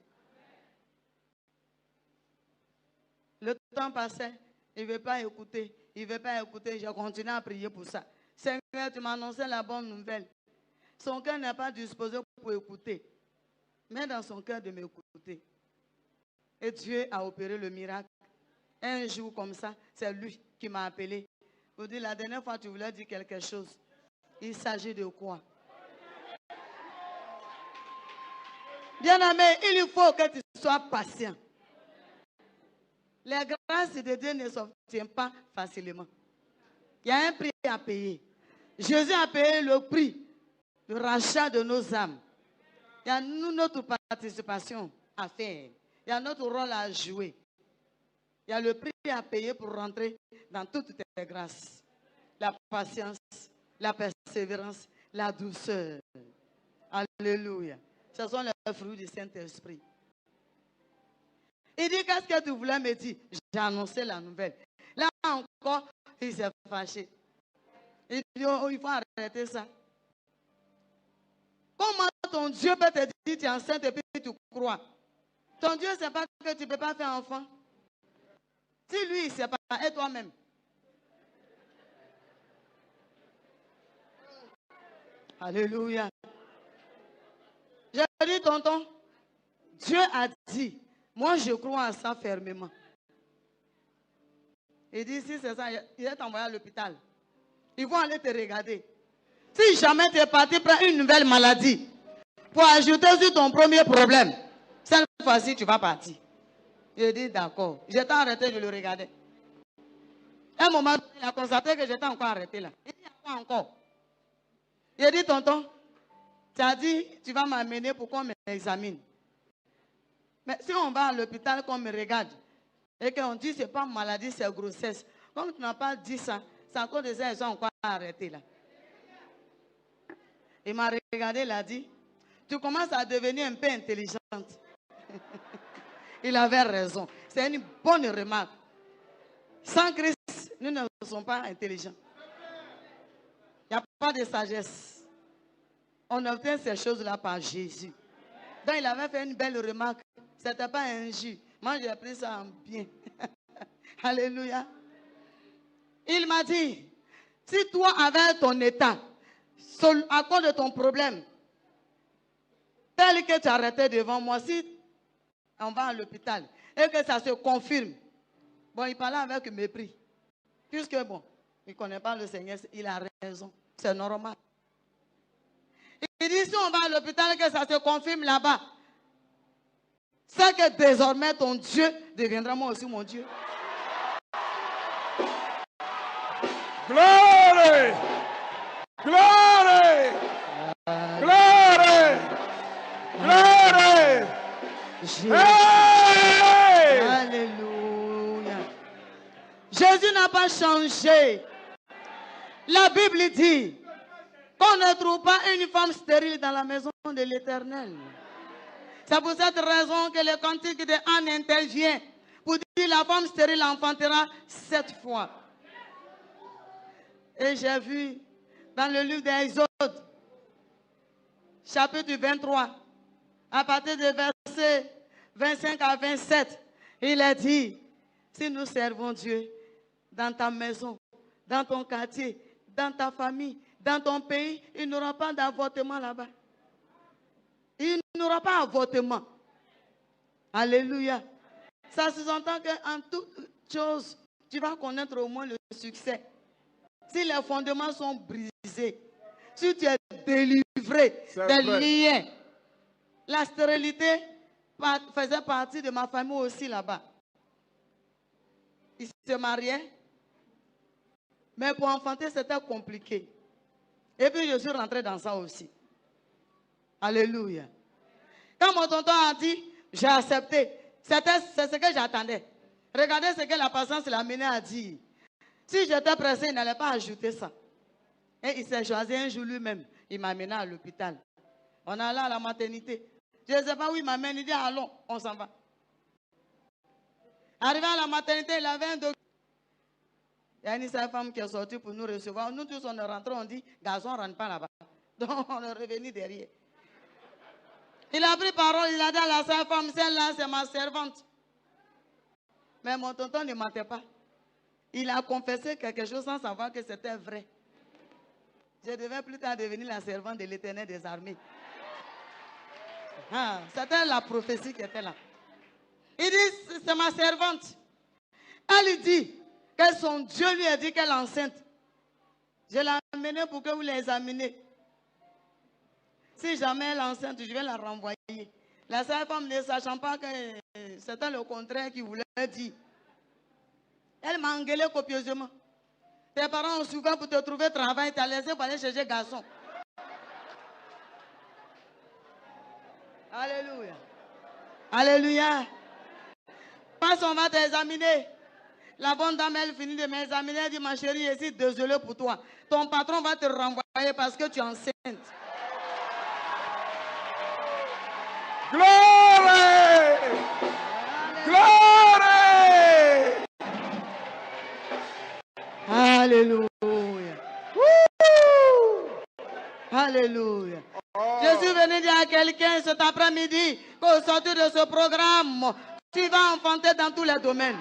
Le temps passait. Il ne veut pas écouter. Il ne veut pas écouter. J'ai continué à prier pour ça. Seigneur, tu m'as annoncé la bonne nouvelle. Son cœur n'est pas disposé pour écouter. Mais dans son cœur de m'écouter. Et Dieu a opéré le miracle. Un jour comme ça, c'est lui qui m'a appelé. Vous dites, la dernière fois, tu voulais dire quelque chose. Il s'agit de quoi? Bien-aimé, il faut que tu sois patient. Les grâces de Dieu ne s'obtiennent pas facilement. Il y a un prix à payer. Jésus a payé le prix, le rachat de nos âmes. Il y a notre participation à faire. Il y a notre rôle à jouer. Il y a le prix à payer pour rentrer dans toutes tes grâces. La patience, la persévérance, la douceur. Alléluia. Ce sont les fruits du Saint-Esprit. Il dit, qu'est-ce que tu voulais me dire? J'ai annoncé la nouvelle. Là encore, il s'est fâché. Il dit, oh, il faut arrêter ça. Comment ton Dieu peut te dire, tu es enceinte et puis tu crois? Ton Dieu ne sait pas que tu ne peux pas faire enfant. Si lui, il ne sait pas, et toi-même. Alléluia. J'ai dit, tonton, Dieu a dit, moi je crois à ça fermement. Il dit, si c'est ça, il est envoyé à l'hôpital. Ils vont aller te regarder. Si jamais tu es parti prendre une nouvelle maladie pour ajouter sur ton premier problème, cette fois-ci, tu vas partir. Je dis, d'accord. J'étais arrêté, je le regardais. À un moment, il a constaté que j'étais encore arrêté là. Il dit, quoi encore? Il a dit, tonton, tu as dit, tu vas m'amener pour qu'on m'examine. Mais si on va à l'hôpital, qu'on me regarde, et qu'on dit, ce n'est pas maladie, c'est grossesse. Comme tu n'as pas dit ça, c'est encore des gens qui sont encore arrêtés là. Il m'a regardé, il a dit, tu commences à devenir un peu intelligente. Il avait raison. C'est une bonne remarque. Sans Christ, nous ne sommes pas intelligents. Il n'y a pas de sagesse. On obtient ces choses-là par Jésus. Donc il avait fait une belle remarque. Ce n'était pas un jus. Moi, j'ai pris ça en bien. Alléluia. Il m'a dit, si toi, avec ton état, à cause de ton problème, tel que tu arrêtais devant moi, si on va à l'hôpital et que ça se confirme, bon, il parlait avec mépris. Puisque, bon, il ne connaît pas le Seigneur, il a raison. C'est normal. Il dit, si on va à l'hôpital et que ça se confirme là-bas, c'est que désormais ton Dieu deviendra moi aussi mon Dieu. Glory! Glory! Glory! Glory! Hey! Alléluia. Jésus n'a pas changé. La Bible dit qu'on ne trouve pas une femme stérile dans la maison de l'Éternel. C'est pour cette raison que le cantique de Anne intervient pour dire la femme stérile enfantera 7 fois. Et j'ai vu dans le livre d'Exode, chapitre 23, à partir de versets 25 à 27, il a dit, si nous servons Dieu dans ta maison, dans ton quartier, dans ta famille, dans ton pays, il n'y aura pas d'avortement là-bas. Il n'y aura pas d'avortement. Alléluia. Ça se entend qu'en toute chose, tu vas connaître au moins le succès. Si les fondements sont brisés, si tu es délivré des liens, la stérilité faisait partie de ma famille aussi là-bas. Ils se mariaient, mais pour enfanter, c'était compliqué. Et puis, je suis rentré dans ça aussi. Alléluia. Quand mon tonton a dit, j'ai accepté. C'est ce que j'attendais. Regardez ce que la patience l'a amené à dire. Si j'étais pressé, il n'allait pas ajouter ça. Et il s'est choisi un jour lui-même. Il m'a amené à l'hôpital. On est allé à la maternité. Je ne sais pas où il m'amène. Il dit, allons, on s'en va. Arrivé à la maternité, il avait un docteur. Il y a une seule femme qui est sortie pour nous recevoir. Nous tous, on est rentrés, on dit, garçon, ne rentre pas là-bas. Donc, on est revenu derrière. Il a pris parole, il a dit à la seule femme, celle-là, c'est ma servante. Mais mon tonton ne mentait pas. Il a confessé quelque chose sans savoir que c'était vrai. Je devais plus tard devenir la servante de l'Éternel des armées. Ah, c'était la prophétie qui était là. Il dit, c'est ma servante. Elle dit que son Dieu lui a dit qu'elle est enceinte. Je l'ai amenée pour que vous l'examiniez. Si jamais elle est enceinte, je vais la renvoyer. La seule femme ne sachant pas que c'était le contraire qu'il voulait dire. Elle m'a engueulé copieusement. Tes parents ont souffert pour te trouver travail, tu as laissé pour aller chercher garçon. Alléluia. Alléluia. Passe, on va t'examiner. La bonne dame, elle finit de m'examiner. Elle dit, ma chérie, je suis désolée pour toi. Ton patron va te renvoyer parce que tu es enceinte. Glory! Glory! Alléluia. Woo! Alléluia. Oh. Je suis venu dire à quelqu'un cet après-midi qu'au sortir de ce programme, tu vas enfanter dans tous les domaines.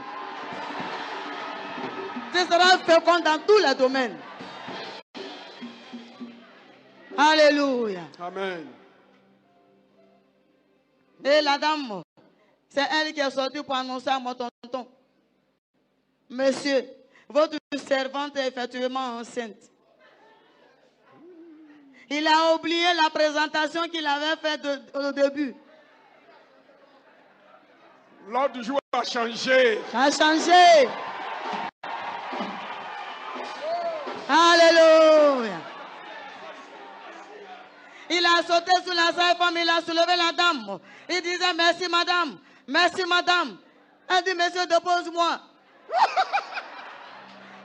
Tu seras fécond dans tous les domaines. Alléluia. Amen. Et la dame, c'est elle qui est sortie pour annoncer à mon tonton. Monsieur, votre servante est effectivement enceinte. Il a oublié la présentation qu'il avait faite au début. L'ordre du jour a changé. Ça a changé. Alléluia. Il a sauté sur la sage-femme, il a soulevé la dame. Il disait merci madame, merci madame. Elle dit monsieur dépose-moi.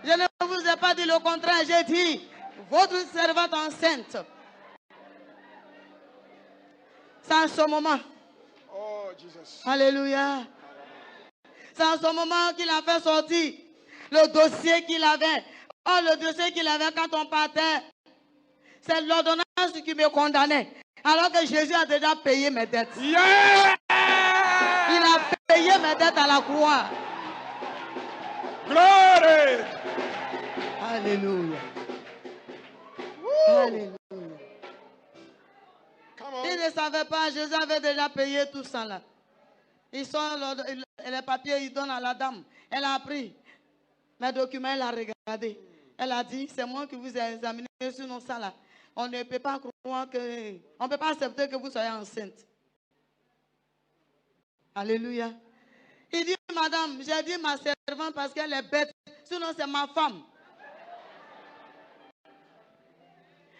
Je ne vous ai pas dit le contraire, j'ai dit votre servante enceinte. C'est en ce moment. Oh, Jesus. Alléluia. C'est en ce moment qu'il a fait sortir le dossier qu'il avait. Oh, le dossier qu'il avait quand on partait, c'est l'ordonnance qui me condamnait. Alors que Jésus a déjà payé mes dettes. Yeah! Il a payé mes dettes à la croix. Glory! Alléluia. Woo! Alléluia. Come on. Il ne savait pas, Jésus avait déjà payé tout ça là. Ils sont les papiers, ils donnent à la dame. Elle a pris mes documents, elle a regardé. Elle a dit, c'est moi qui vous ai examiné sur ça là. On ne peut pas croire que, on ne peut pas accepter que vous soyez enceinte. Alléluia. Il dit, madame, j'ai dit ma servante parce qu'elle est bête. Sinon, c'est ma femme.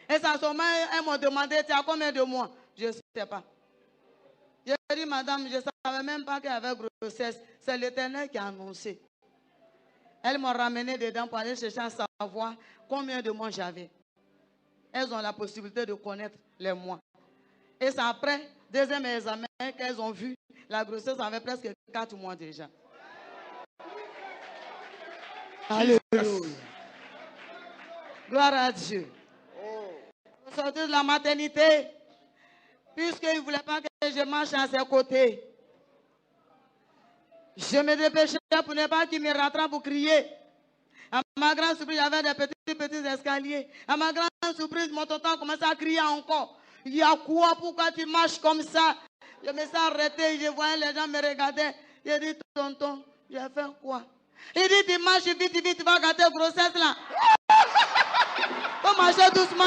Et ça, elles m'ont demandé, tu as combien de mois? Je ne sais pas. J'ai dit, madame, je ne savais même pas qu'elle avait grossesse. C'est l'Éternel qui a annoncé. Elles m'ont ramené dedans pour aller chercher à savoir combien de mois j'avais. Elles ont la possibilité de connaître les mois. Et c'est après, deuxième examen, qu'elles ont vu, la grossesse avait presque 4 mois déjà. Alléluia. Gloire à Dieu. Sorti de la maternité, puisqu'il ne voulait pas que je marche à ses côtés. Je me dépêchais pour ne pas qu'il me rattrape pour crier. À ma grande surprise, il y avait des petits escaliers. À ma grande surprise, mon tonton commençait à crier encore. Il y a quoi? Pourquoi tu marches comme ça? Je me suis arrêté, je voyais les gens me regarder. J'ai dit, tonton, j'ai fait quoi? Il dit, tu marches vite, vite, tu vas gâter la grossesse là. Faut marcher doucement.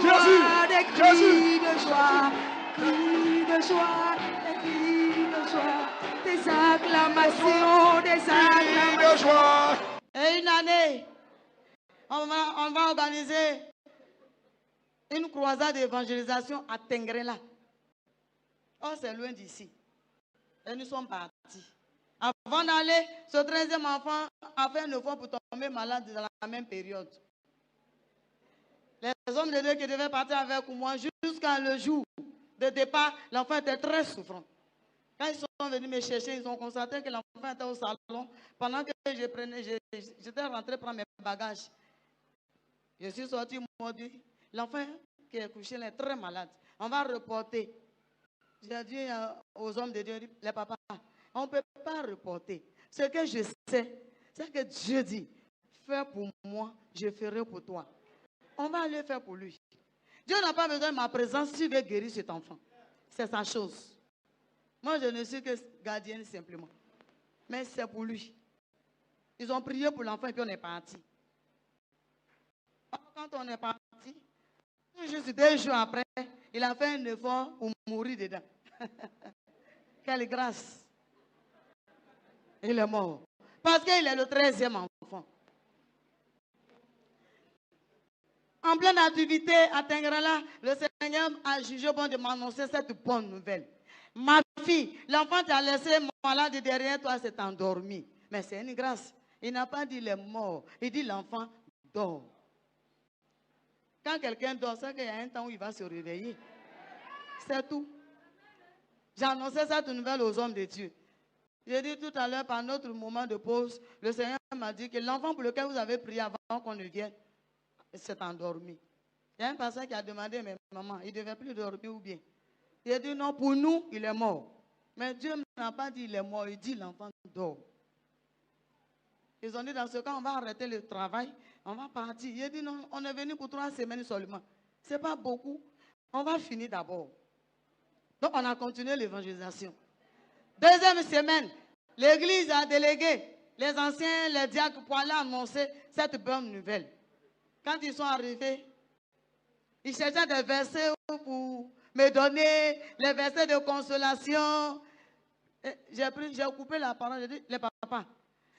Jésus, Jésus. Cris de joie, des cris de joie, des acclamations, des acclamations. De joie. Et une année, on va organiser une croisade d'évangélisation à Tengrela. Oh, c'est loin d'ici. Et nous sommes partis. Avant d'aller, ce 13e enfant a fait 9 ans pour tomber malade dans la même période. Les hommes de Dieu qui devaient partir avec moi jusqu'à le jour de départ, l'enfant était très souffrant. Quand ils sont venus me chercher, ils ont constaté que l'enfant était au salon. Pendant que j'étais rentré prendre mes bagages. Je suis sorti, ils m'ont dit, l'enfant qui est couché là est très malade. On va reporter. J'ai dit aux hommes de Dieu, les papas, on ne peut pas reporter. Ce que je sais, c'est que Dieu dit, fais pour moi, je ferai pour toi. On va aller faire pour lui. Dieu n'a pas besoin de ma présence s'il veut guérir cet enfant. C'est sa chose. Moi, je ne suis que gardienne simplement. Mais c'est pour lui. Ils ont prié pour l'enfant et puis on est parti. Quand on est parti, juste 2 jours après, il a fait un effort pour mourir dedans. Quelle grâce. Il est mort. Parce qu'il est le 13e enfant. En pleine activité à Tengrela, le Seigneur a jugé bon de m'annoncer cette bonne nouvelle. Ma fille, l'enfant t'a laissé malade derrière toi, s'est endormi. Mais c'est une grâce. Il n'a pas dit il est mort. Il dit l'enfant dort. Quand quelqu'un dort, c'est qu'il y a un temps où il va se réveiller. C'est tout. J'ai annoncé cette nouvelle aux hommes de Dieu. J'ai dit tout à l'heure, par notre moment de pause, le Seigneur m'a dit que l'enfant pour lequel vous avez prié avant qu'on ne vienne, s'est endormi. Il y a un pasteur qui a demandé, mais maman, il ne devait plus dormir ou bien? Il a dit non, pour nous, il est mort. Mais Dieu n'a pas dit il est mort, il dit l'enfant dort. Ils ont dit dans ce cas, on va arrêter le travail, on va partir. Il a dit non, on est venu pour 3 semaines seulement. Ce n'est pas beaucoup, on va finir d'abord. Donc on a continué l'évangélisation. 2e semaine, l'église a délégué les anciens, les diacres pour aller annoncer cette bonne nouvelle. Quand ils sont arrivés, ils cherchaient des versets pour me donner, les versets de consolation. J'ai coupé la parole, j'ai dit, les papas,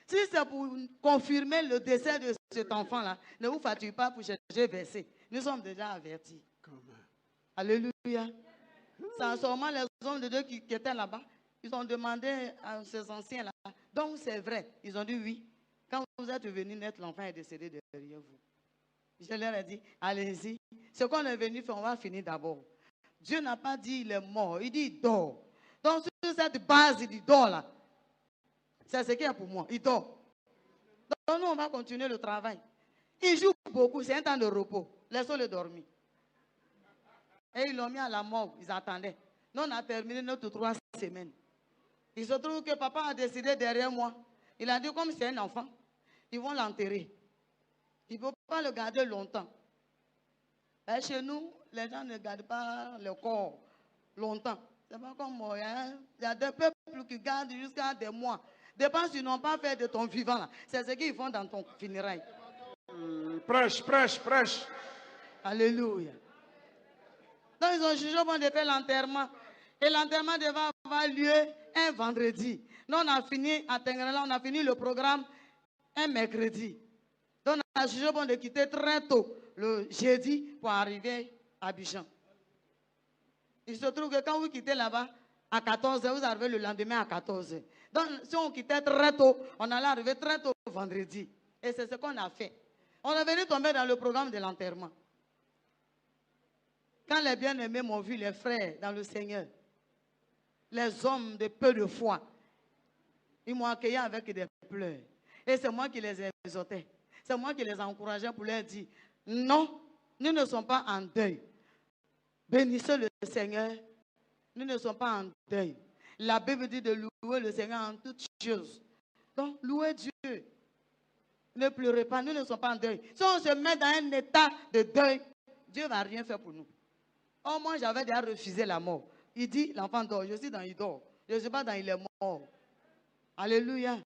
si c'est pour confirmer le décès de cet enfant-là, ne vous fatigue pas pour chercher verset. Nous sommes déjà avertis. Alléluia. C'est seulement les hommes de Dieu qui étaient là-bas. Ils ont demandé à ces anciens-là. Donc c'est vrai. Ils ont dit oui. Quand vous êtes venu naître, l'enfant est décédé derrière vous. Je leur ai dit, allez-y. Ce qu'on est venu faire, on va finir d'abord. Dieu n'a pas dit il est mort. Il dit il dort. Donc sur cette base, il dit dort là. C'est ce qu'il y a pour moi. Il dort. Donc nous, on va continuer le travail. Il joue beaucoup. C'est un temps de repos. Laissons-le dormir. Et ils l'ont mis à la morgue. Ils attendaient. Nous, on a terminé notre 3 semaines. Il se trouve que papa a décidé derrière moi. Il a dit, comme c'est un enfant, ils vont l'enterrer. Il ne faut pas le garder longtemps. Et chez nous, les gens ne gardent pas le corps longtemps. C'est pas comme moi. Hein? Il y a des peuples qui gardent jusqu'à des mois. Dépend s'ils n'ont pas fait de ton vivant. Là. C'est ce qu'ils font dans ton funérail. Prêche, prêche, prêche. Alléluia. Donc ils ont jugé bon de faire l'enterrement. Et l'enterrement devait avoir lieu un vendredi. Nous on a fini à Tengrela, on a fini le programme un mercredi. Donc on a jugé bon de quitter très tôt le jeudi pour arriver à Abidjan. Il se trouve que quand vous quittez là-bas à 14h, vous arrivez le lendemain à 14h. Donc si on quittait très tôt, on allait arriver très tôt vendredi. Et c'est ce qu'on a fait. On est venu tomber dans le programme de l'enterrement. Quand les bien-aimés m'ont vu, les frères dans le Seigneur, les hommes de peu de foi, ils m'ont accueilli avec des pleurs. Et c'est moi qui les exhortais. C'est moi qui les encourageais pour leur dire, non, nous ne sommes pas en deuil. Bénissez le Seigneur, nous ne sommes pas en deuil. La Bible dit de louer le Seigneur en toutes choses. Donc, louez Dieu. Ne pleurez pas, nous ne sommes pas en deuil. Si on se met dans un état de deuil, Dieu ne va rien faire pour nous. Oh, moi, j'avais déjà refusé la mort. Il dit, l'enfant dort. Je suis dans il dort. Je ne suis pas dans il est mort. Alléluia.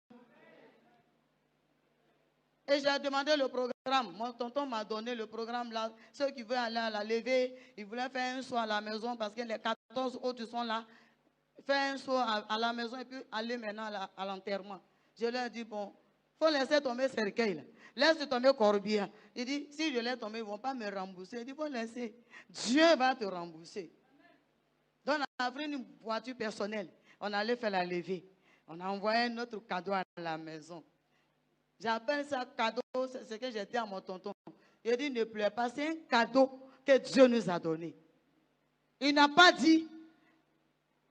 Et j'ai demandé le programme. Mon tonton m'a donné le programme là. Ceux qui veulent aller à la levée, ils voulaient faire un soir à la maison parce que les 14 autres sont là. Faire un soir à la maison et puis aller maintenant à l'enterrement. Je leur ai dit, bon, il faut laisser tomber cercueil là. Laisse tomber corbillard. Il dit, si je laisse tomber, ils ne vont pas me rembourser. Il dit, il faut laisser. Dieu va te rembourser. Donc on a pris une voiture personnelle. On allait faire la levée. On a envoyé notre cadeau à la maison. J'appelle ça cadeau, c'est ce que j'ai dit à mon tonton. Il dit, ne pleure pas, c'est un cadeau que Dieu nous a donné. Il n'a pas dit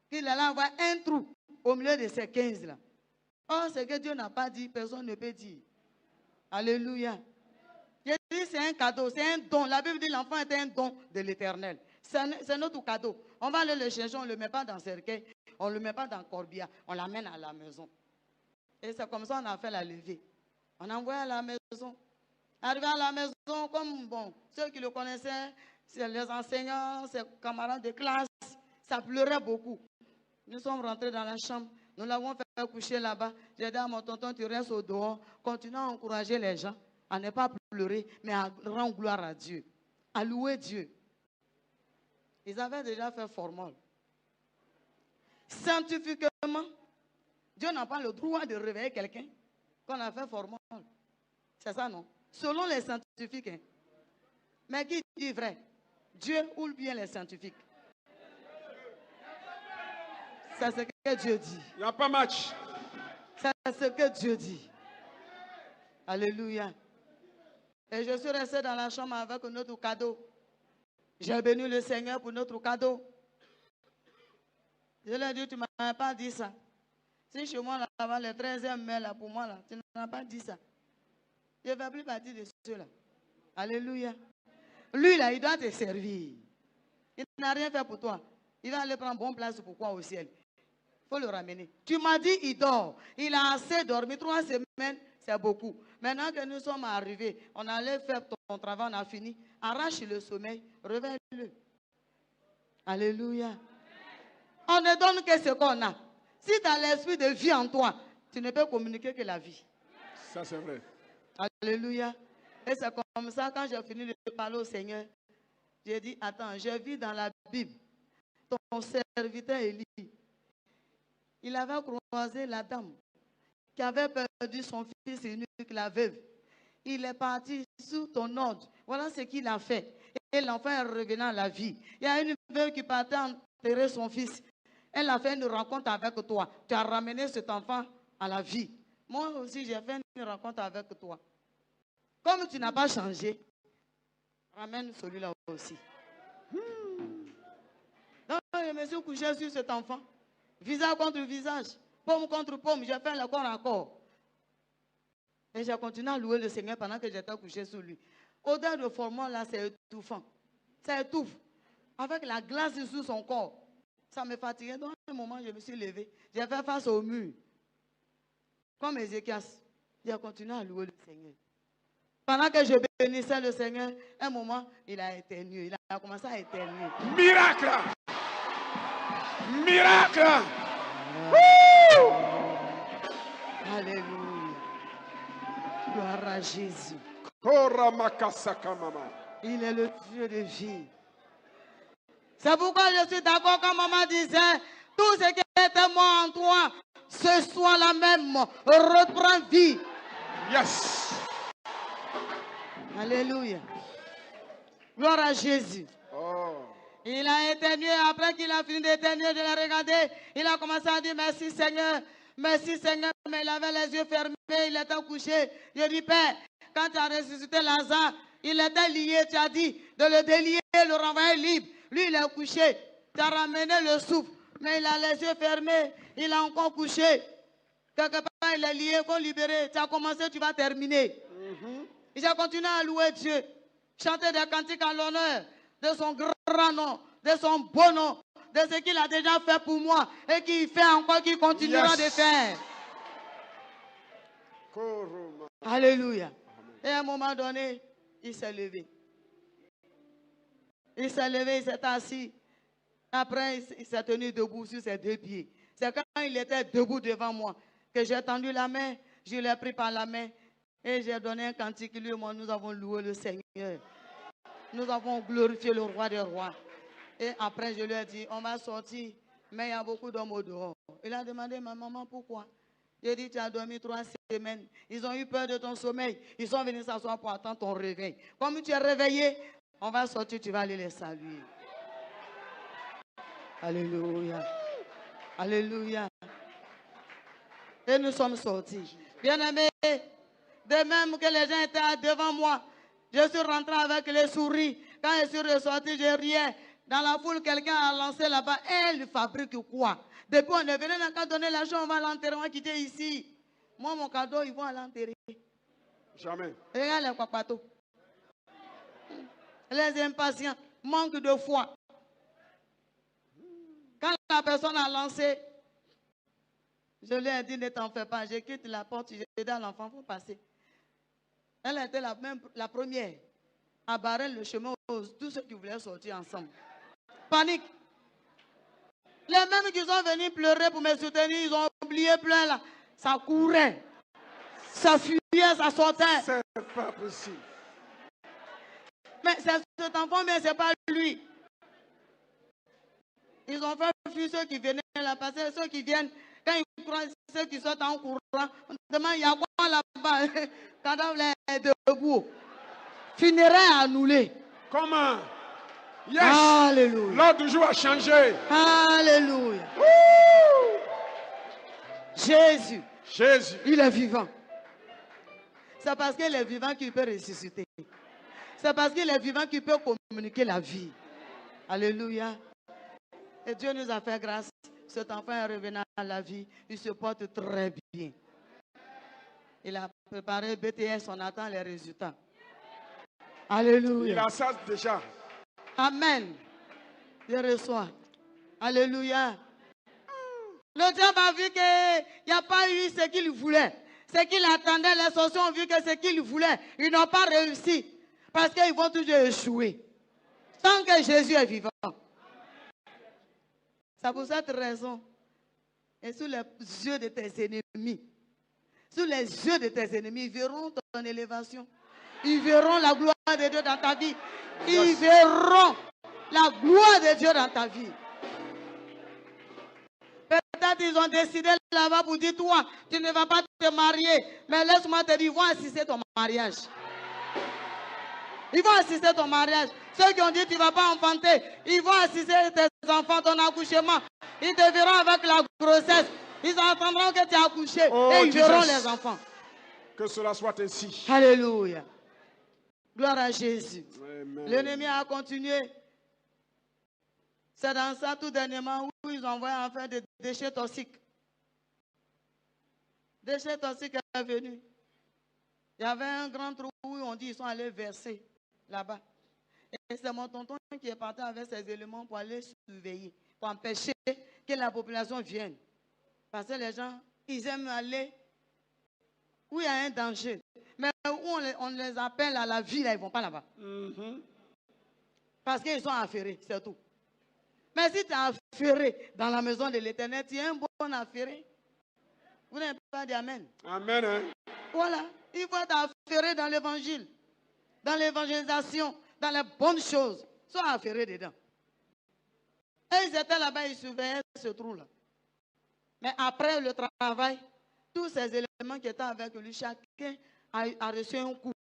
qu'il allait avoir un trou au milieu de ces 15 là. Oh, ce que Dieu n'a pas dit, personne ne peut dire. Alléluia. Il dit, c'est un cadeau, c'est un don. La Bible dit, l'enfant est un don de l'Éternel. C'est notre cadeau. On va aller le chercher, on ne le met pas dans le cercueil, on ne le met pas dans le corbillard, on l'amène à la maison. Et c'est comme ça qu'on a fait la levée. On a envoyé à la maison. Arrivé à la maison, comme bon, ceux qui le connaissaient, c'est les enseignants, ses camarades de classe, ça pleurait beaucoup. Nous sommes rentrés dans la chambre, nous l'avons fait coucher là-bas. J'ai dit à mon tonton, tu restes au dehors, continue à encourager les gens, à ne pas pleurer, mais à rendre gloire à Dieu, à louer Dieu. Ils avaient déjà fait formol. Scientifiquement, Dieu n'a pas le droit de réveiller quelqu'un qu'on a fait formol. C'est ça, non? Selon les scientifiques. Hein. Mais qui dit vrai? Dieu ou bien les scientifiques? C'est ce que Dieu dit. Il n'y a pas match. C'est ce que Dieu dit. Alléluia. Et je suis resté dans la chambre avec notre cadeau. J'ai béni le Seigneur pour notre cadeau. Je lui ai dit, tu ne m'as pas dit ça. Si chez moi, là-bas, le 13e mai, là, pour moi, là, tu ne m'as pas dit ça. Je ne fais plus partie de ceux-là. Alléluia. Lui, là, il doit te servir. Il n'a rien fait pour toi. Il va aller prendre bonne place pour quoi au ciel? Il faut le ramener. Tu m'as dit, il dort. Il a assez dormi. 3 semaines, c'est beaucoup. Maintenant que nous sommes arrivés, on allait faire ton travail, on a fini. Arrache le sommeil, réveille-le. Alléluia. On ne donne que ce qu'on a. Si tu as l'esprit de vie en toi, tu ne peux communiquer que la vie. Ça, c'est vrai. Alléluia. Et c'est comme ça, quand j'ai fini de parler au Seigneur, j'ai dit, attends, j'ai vu dans la Bible, ton serviteur Élie, il avait croisé la dame qui avait perdu son fils unique, la veuve. Il est parti sous ton ordre. Voilà ce qu'il a fait. Et l'enfant est revenu à la vie. Il y a une veuve qui partait enterrer son fils. Elle a fait une rencontre avec toi. Tu as ramené cet enfant à la vie. Moi aussi, j'ai fait une rencontre avec toi. Comme tu n'as pas changé, ramène celui-là aussi. Donc, je me suis couché sur cet enfant. Visage contre visage. Pomme contre pomme. J'ai fait le corps à corps. Et j'ai continué à louer le Seigneur pendant que j'étais couché sur lui. Odeur de formol, là, c'est étouffant. Ça étouffe. Avec la glace sous son corps. Ça me fatiguait. Dans un moment, je me suis levé. J'ai fait face au mur. Comme Ézéchias. J'ai continué à louer le Seigneur. Pendant que je bénissais le Seigneur, un moment, il a éternué. Il a commencé à éternuer. Miracle! Miracle! Alléluia. Gloire à Jésus. Il est le Dieu de vie. C'est pourquoi je suis d'accord quand maman disait, tout ce qui était moi en toi, ce soir-là même, reprend vie. Yes. Alléluia. Gloire à Jésus. Oh. Il a éternué. Après qu'il a fini d'éternuer, je l'ai regardé. Il a commencé à dire merci Seigneur. Merci Seigneur. Mais il avait les yeux fermés. Il était couché. Je dis Père, quand tu as ressuscité Lazare, il était lié. Tu as dit de le délier, le renvoyer libre. Lui, il est couché. Tu as ramené le souffle. Mais il a les yeux fermés. Il a encore couché. Quelque part, il est lié. Il faut libérer. Tu as commencé, tu vas terminer. J'ai continué à louer Dieu. Chanter des cantiques en l'honneur de son grand nom, de son beau nom, de ce qu'il a déjà fait pour moi et qu'il fait encore, qu'il continuera de faire. Alléluia. Et à un moment donné, il s'est levé. Il s'est levé, il s'est assis. Après, il s'est tenu debout sur ses deux pieds. C'est quand il était debout devant moi que j'ai tendu la main, je l'ai pris par la main et j'ai donné un cantique. Lui et moi, nous avons loué le Seigneur. Nous avons glorifié le roi des rois. Et après, je lui ai dit, on va sortir, mais il y a beaucoup d'hommes au dehors. Il a demandé, ma maman, pourquoi? J'ai dit, tu as dormi 3 semaines. Ils ont eu peur de ton sommeil. Ils sont venus s'asseoir pour attendre ton réveil. Comme tu es réveillé, on va sortir, tu vas aller les saluer. Alléluia. Alléluia. Et nous sommes sortis. Bien-aimés, de même que les gens étaient devant moi, je suis rentré avec les souris. Quand je suis ressorti, je riais. Dans la foule, quelqu'un a lancé là-bas. Elle fabrique quoi? Depuis on est venu, on n'a qu'à donner l'argent, on va l'enterrer, on va quitter ici. Moi, mon cadeau, ils vont l'enterrer. Jamais. Regarde les papatos. Les impatients, manque de foi. Quand la personne a lancé, je lui ai dit, ne t'en fais pas. Je quitte la porte, j'ai dit à l'enfant, il faut passer. Elle était la première à barrer le chemin aux tous ceux qui voulaient sortir ensemble. Panique. Les mêmes qui sont venus pleurer pour me soutenir, ils ont oublié plein là. Ça courait. Ça fuyait, ça sortait. C'est pas possible. Mais c'est cet enfant, mais ce n'est pas lui. Ils ont fait fuir ceux qui venaient là, parce que ceux qui viennent, quand ils croient, ceux qui sortent en courant, on demande, il y a quoi là-bas? Cadavre est debout. Funérailles annulées. Comment? Yes. Alléluia. L'ordre du jour a changé. Alléluia. Jésus. Jésus. Il est vivant. C'est parce qu'il est vivant qu'il peut ressusciter. C'est parce qu'il est vivant qu'il peut communiquer la vie. Alléluia. Et Dieu nous a fait grâce. Cet enfant est revenu à la vie. Il se porte très bien. Il a préparé BTS, on attend les résultats. Alléluia. Il a ça déjà. Amen. Je reçois. Alléluia. Le diable a vu qu'il n'y a pas eu ce qu'il voulait. Ce qu'il attendait, les sorciers ont vu que ce qu'ils voulaient, ils n'ont pas réussi. Parce qu'ils vont toujours échouer. Tant que Jésus est vivant. C'est pour cette raison. Et sous les yeux de tes ennemis, sous les yeux de tes ennemis, ils verront ton élévation. Ils verront la gloire de Dieu dans ta vie. Ils verront la gloire de Dieu dans ta vie. Peut-être Soit ils ont décidé là-bas pour dire, toi, tu ne vas pas te marier. Mais laisse-moi te dire, ils vont assister ton mariage. Ils vont assister ton mariage. Ceux qui ont dit, tu ne vas pas enfanter, ils vont assister tes enfants, ton accouchement. Ils te verront avec la grossesse. Ils entendront que tu as accouché. Oh, et ils verront Jesus. les enfants. Que cela soit ainsi. Alléluia. Gloire à Jésus. Amen. L'ennemi a continué. C'est dans ça tout dernièrement où ils ont envoyé en fait des déchets toxiques. Déchets toxiques est venu. Il y avait un grand trou où on dit qu'ils sont allés verser là-bas. Et c'est mon tonton qui est parti avec ces éléments pour aller surveiller, pour empêcher que la population vienne. Parce que les gens, ils aiment aller où il y a un danger. Mais où on les appelle à la vie, là, ils ne vont pas là-bas. Parce qu'ils sont affairés, c'est tout. Mais si tu es affairé dans la maison de l'Éternel, tu es un bon affairé. Vous n'avez pas dit Amen. Amen. Hein? Voilà. Il faut être affairé dans l'évangile, dans l'évangélisation, dans les bonnes choses. Sois affairé dedans. Et ils étaient là-bas, ils surveillaient ce trou-là. Mais après le travail, tous ces éléments qui étaient avec lui, chacun a reçu un coup.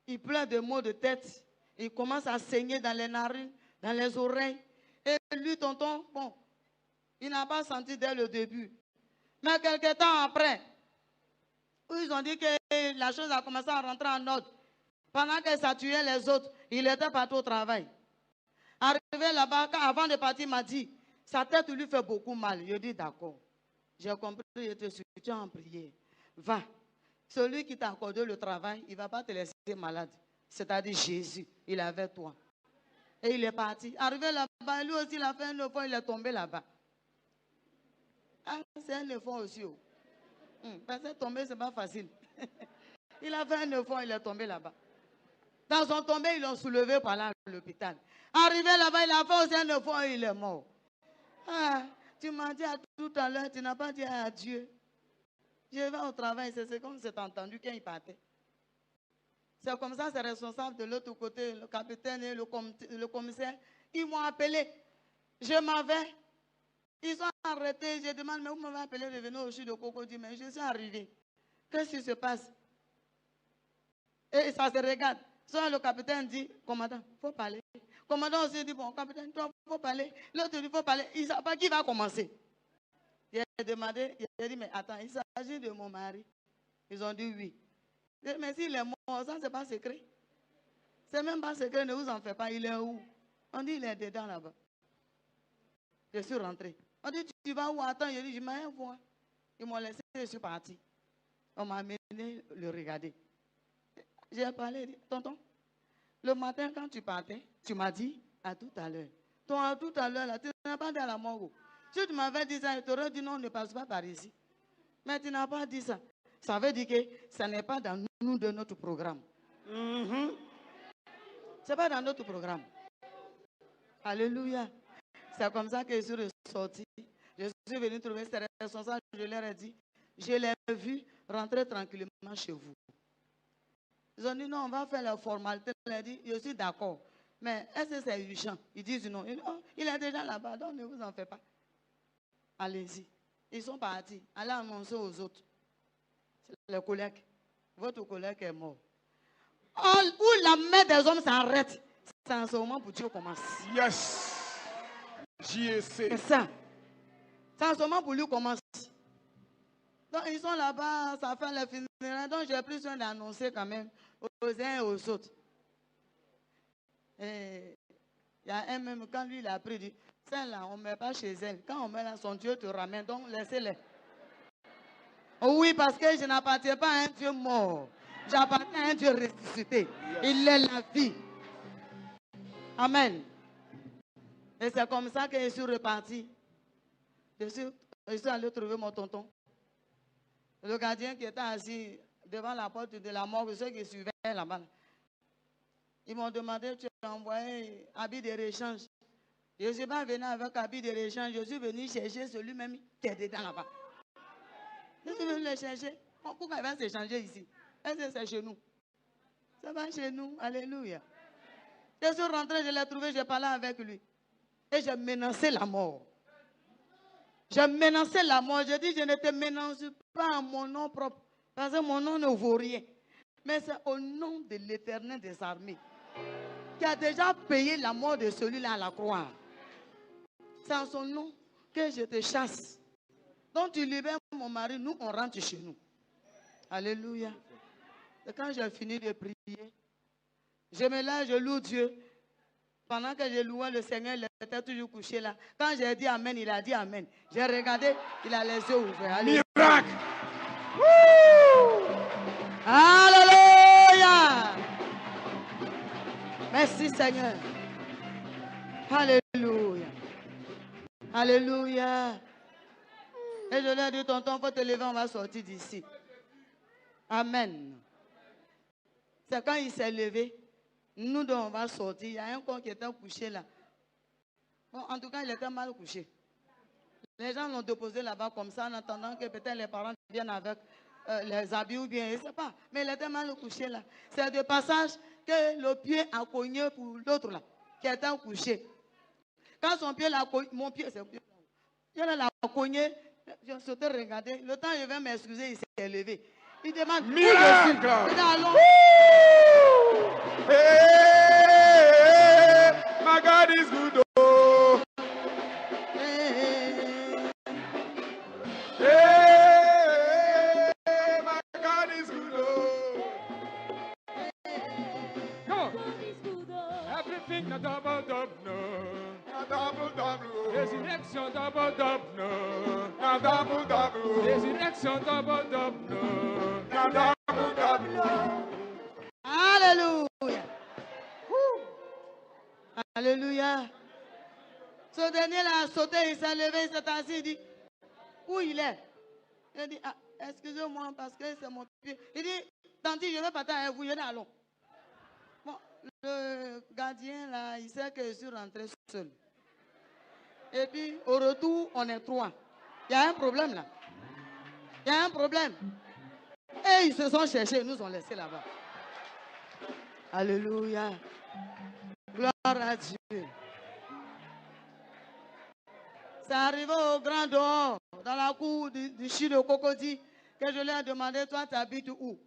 Il pleure de maux de tête. Il commence à saigner dans les narines, dans les oreilles. Et lui, tonton, bon, il n'a pas senti dès le début. Mais quelques temps après, où ils ont dit que la chose a commencé à rentrer en ordre. Pendant que ça tuait les autres, il était partout au travail. Arrivé là-bas, avant de partir, il m'a dit, sa tête lui fait beaucoup mal. Je dis d'accord. J'ai compris, je te suis en prière. Va. Celui qui t'a accordé le travail, il ne va pas te laisser malade. C'est-à-dire Jésus, il est avec toi. Et il est parti. Arrivé là-bas, lui aussi, il a fait un effort, il est tombé là-bas. Ah, c'est un effort aussi. Oh. Parce que tomber, ce n'est pas facile. Il a fait un effort, il est tombé là-bas. Dans son tombé, ils l'ont soulevé par là à l'hôpital. Arrivé là-bas, il a fait aussi un effort et il est mort. Ah, tu m'as dit tout à l'heure, tu n'as pas dit à Dieu. Je vais au travail, c'est comme c'est entendu quand il partait. C'est comme ça, c'est responsable de l'autre côté, le capitaine et le commissaire. Ils m'ont appelé. Je m'en vais. Ils sont arrêtés. Je demande, mais vous m'avez appelé de venir au chute de Cocody, mais je suis arrivé. Qu'est-ce qui se passe? Et ça se regarde. Soit le capitaine dit, commandant, il faut parler. Commandant aussi dit, bon, capitaine, il faut parler. L'autre dit, il faut parler. Il ne sait pas qui va commencer. J'ai demandé, j'ai dit, mais attends, il s'agit de mon mari. Ils ont dit oui. Mais s'il est mort, ça, ce n'est pas secret. Ce n'est même pas secret, ne vous en faites pas. Il est où? On dit, il est dedans là-bas. Je suis rentré. On dit, tu vas où? Attends, je dis, je m'en vais voir. Ils m'ont laissé, je suis parti. On m'a amené le regarder. J'ai parlé, dit, tonton, le matin quand tu partais, tu m'as dit, à tout à l'heure. Toi, à tout à l'heure, là, tu n'as pas dit à la morgue. Si tu m'avais dit ça, je t'aurais dit non, ne passe pas par ici. Mais tu n'as pas dit ça. Ça veut dire que ça n'est pas dans nous de notre programme. Ce n'est pas dans notre programme. Alléluia. C'est comme ça que je suis ressorti. Je suis venu trouver ces responsables. Je leur ai dit, je l'ai vu rentrer tranquillement chez vous. Ils ont dit non, on va faire la formalité. Il a dit, je suis d'accord. Mais est-ce que c'est urgent? Ils disent non. Il est déjà là-bas, donc ne vous en faites pas. Allez-y. Ils sont partis. Allez annoncer aux autres. Les collègues. Votre collègue est mort. Où la main des hommes s'arrête, c'est en ce moment pour Dieu commence. Yes. JSC. C'est ça. C'est en ce moment pour lui commence. Donc ils sont là-bas, ça fait les funérailles. Donc j'ai pris soin d'annoncer quand même aux uns et aux autres. Et il y a un même, quand lui il a pris, il dit, celle-là, on ne met pas chez elle. Quand on met là, son Dieu te ramène, donc laissez-les. Oui, parce que je n'appartiens pas à un Dieu mort. J'appartiens à un Dieu ressuscité. Il est la vie. Amen. Et c'est comme ça que je suis reparti. Je suis allé trouver mon tonton. Le gardien qui était assis devant la porte de la morgue, ceux qui suivaient là-bas. Ils m'ont demandé, tu as envoyé habit de réchange. Je ne suis pas venu avec habit de réchange. Je suis venu chercher celui-même qui est dedans là-bas. Je suis venu le chercher. Pourquoi il va s'échanger ici? Est-ce que c'est chez nous? Ça va chez nous. Alléluia. Je suis rentré, je l'ai trouvé, j'ai parlé avec lui. Et j'ai menacé la mort. Je menaçais la mort. Je dis, je ne te menace pas en mon nom propre. Parce que mon nom ne vaut rien. Mais c'est au nom de l'Éternel des armées qui a déjà payé la mort de celui-là à la croix. C'est en son nom que je te chasse. Donc tu libères mon mari, nous on rentre chez nous. Alléluia. Et quand j'ai fini de prier, je me lève, je loue Dieu. Pendant que je louais le Seigneur, il était toujours couché là. Quand j'ai dit Amen, il a dit Amen. J'ai regardé, il a les yeux ouverts. Alléluia. Miracle. Alléluia. Merci Seigneur. Alléluia. Alléluia. Et je lui ai dit, tonton, il faut te lever, on va sortir d'ici. Amen. C'est quand il s'est levé, nous deux on va sortir. Il y a un corps qui était couché là. Bon, en tout cas, il était mal couché. Les gens l'ont déposé là-bas comme ça en attendant que peut-être les parents viennent avec les habits ou bien, je ne sais pas. Mais il était mal couché là. C'est de passage que le pied a cogné pour l'autre là, qui était couché. Quand son pied l'a cogné, mon pied, c'est il l'a cogné, je sautais regarder. Le temps je vais m'excuser, il s'est levé. Il demande, Miracle. où je suis? Il dit, allons. Hey, my God is good. Oh. Hey, my God is good. Oh. Come on. Everything na double double no. Na double double. Résurrection double double no. Na double double. Résurrection double double no. Na double double. Alléluia. Alléluia. Ce dernier-là a sauté, il s'est levé, il s'est assis, il dit, où il est? Il dit, ah, excusez-moi parce que c'est mon pied. Il dit, tanti, je vais partir avec vous, je dis, allons. Bon, le gardien là, il sait que je suis rentré seul. Et puis, au retour, on est trois. Il y a un problème là. Il y a un problème. Et ils se sont cherchés, ils nous ont laissés là-bas. Alléluia. Gloire à Dieu. C'est arrivé au grand dehors, dans la cour du Chi de Cocody, que je lui ai demandé, toi, tu habites où?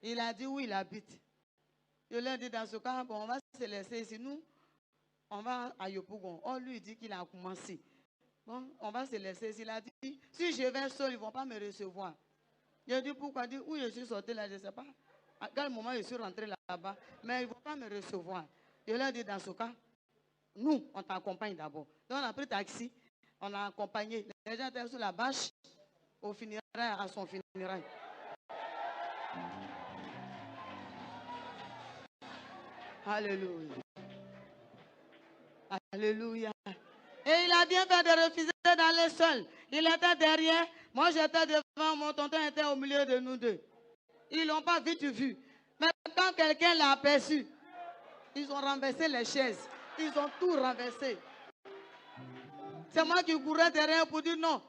Il a dit où il habite. Je lui ai dit, dans ce cas, bon, on va se laisser ici. Nous, on va à Yopougon. On lui dit qu'il a commencé. Bon, on va se laisser ici. Il a dit, si je vais seul, ils ne vont pas me recevoir. Je dit, pourquoi? Il dit, où je suis sorti là, je ne sais pas. À quel moment je suis rentré là-bas, mais ils ne vont pas me recevoir. Je leur ai dit, dans ce cas, nous, on t'accompagne d'abord. Donc, on a pris taxi, on a accompagné. Les gens étaient sur la bâche, au funérail, à son funérail. Alléluia. Alléluia. Et il a bien fait de refuser d'aller seul. Il était derrière, moi j'étais devant, mon tonton était au milieu de nous deux. Ils ne l'ont pas vite vu. Mais quand quelqu'un l'a aperçu, ils ont renversé les chaises. Ils ont tout renversé. C'est moi qui courais derrière pour dire non.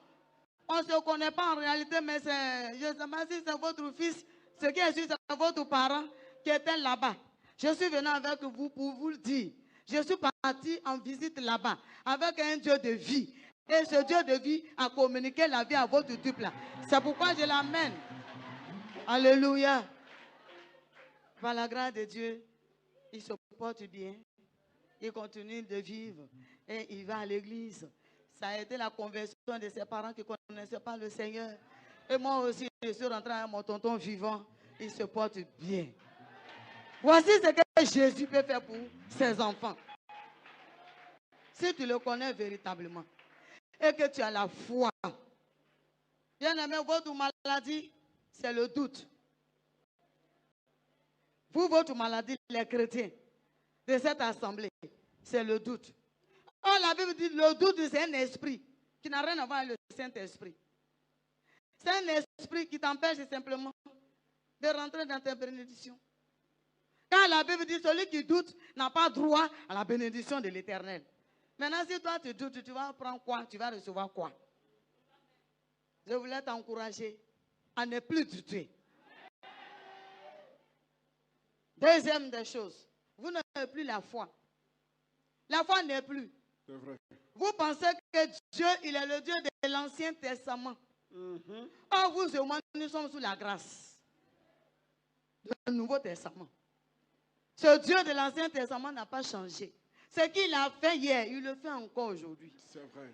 On ne se connaît pas en réalité, mais je ne sais pas si c'est votre fils. Ce qui est sûr, c'est votre parent qui était là-bas. Je suis venu avec vous pour vous le dire. Je suis parti en visite là-bas avec un Dieu de vie. Et ce Dieu de vie a communiqué la vie à votre type là. C'est pourquoi je l'amène. Alléluia. Par la grâce de Dieu, il se porte bien. Il continue de vivre. Et il va à l'église. Ça a été la conversion de ses parents qui ne connaissaient pas le Seigneur. Et moi aussi, je suis rentré avec mon tonton vivant. Il se porte bien. Voici ce que Jésus peut faire pour ses enfants. Si tu le connais véritablement et que tu as la foi. Bien aimé, votre maladie, c'est le doute. Vous, votre maladie, les chrétiens de cette assemblée, c'est le doute. Oh, la Bible dit le doute, c'est un esprit qui n'a rien à voir avec le Saint-Esprit. C'est un esprit qui t'empêche simplement de rentrer dans tes bénédictions. Quand la Bible dit celui qui doute n'a pas droit à la bénédiction de l'Éternel. Maintenant, si toi tu doutes, tu vas prendre quoi? Tu vas recevoir quoi? Je voulais t'encourager à ne plus douter. Deuxième des choses, vous n'avez plus la foi. La foi n'est plus. C'est vrai. Vous pensez que Dieu, il est le Dieu de l'Ancien Testament. Or, vous et moi, nous sommes sous la grâce du Nouveau Testament. Ce Dieu de l'Ancien Testament n'a pas changé. Ce qu'il a fait hier, il le fait encore aujourd'hui. C'est vrai.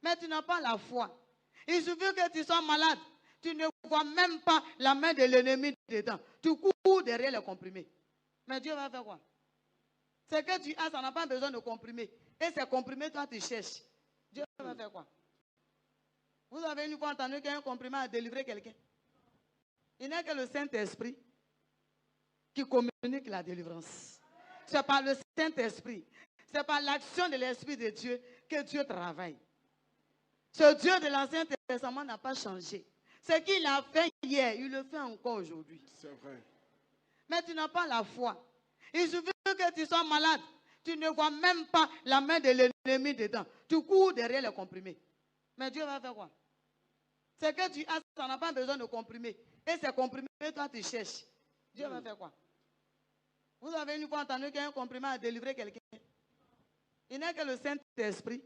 Mais tu n'as pas la foi. Il suffit que tu sois malade. Tu ne vois même pas la main de l'ennemi dedans. Tu cours derrière les comprimés. Mais Dieu va faire quoi? Ce que tu as, ça n'a pas besoin de comprimés. Et ces comprimés, toi, tu cherches. Dieu va faire quoi? Vous avez une fois entendu qu'un comprimé a délivré quelqu'un? Il n'est que le Saint-Esprit qui communique la délivrance. C'est par le Saint-Esprit. C'est par l'action de l'Esprit de Dieu que Dieu travaille. Ce Dieu de l'Ancien Testament n'a pas changé. Ce qu'il a fait hier, il le fait encore aujourd'hui. C'est vrai. Mais tu n'as pas la foi. Il suffit que tu sois malade. Tu ne vois même pas la main de l'ennemi dedans. Tu cours derrière les comprimés. Mais Dieu va faire quoi? Ce que tu as, ça n'a pas besoin de comprimés. Et ces comprimés, toi, tu cherches. Dieu va faire quoi? Vous avez une fois entendu qu'un comprimé a délivré quelqu'un? Il n'est que le Saint-Esprit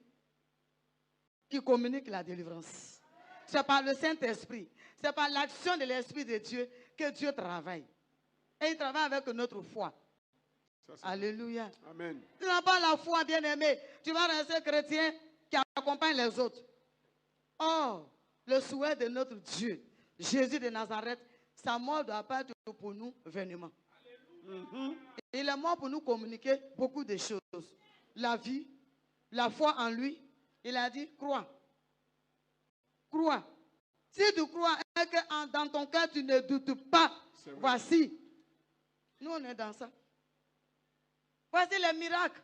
qui communique la délivrance. C'est par le Saint-Esprit. C'est par l'action de l'Esprit de Dieu que Dieu travaille. Et il travaille avec notre foi. Alléluia. Amen. Tu n'as pas la foi, bien-aimé. Tu vas rester chrétien qui accompagne les autres. Or, le souhait de notre Dieu, Jésus de Nazareth, sa mort doit pas être pour nous vainement. Il est mort pour nous communiquer beaucoup de choses. La vie, la foi en lui. Il a dit, crois. Crois. Si tu crois et que dans ton cœur tu ne doutes pas, voici. Nous on est dans ça. Voici les miracles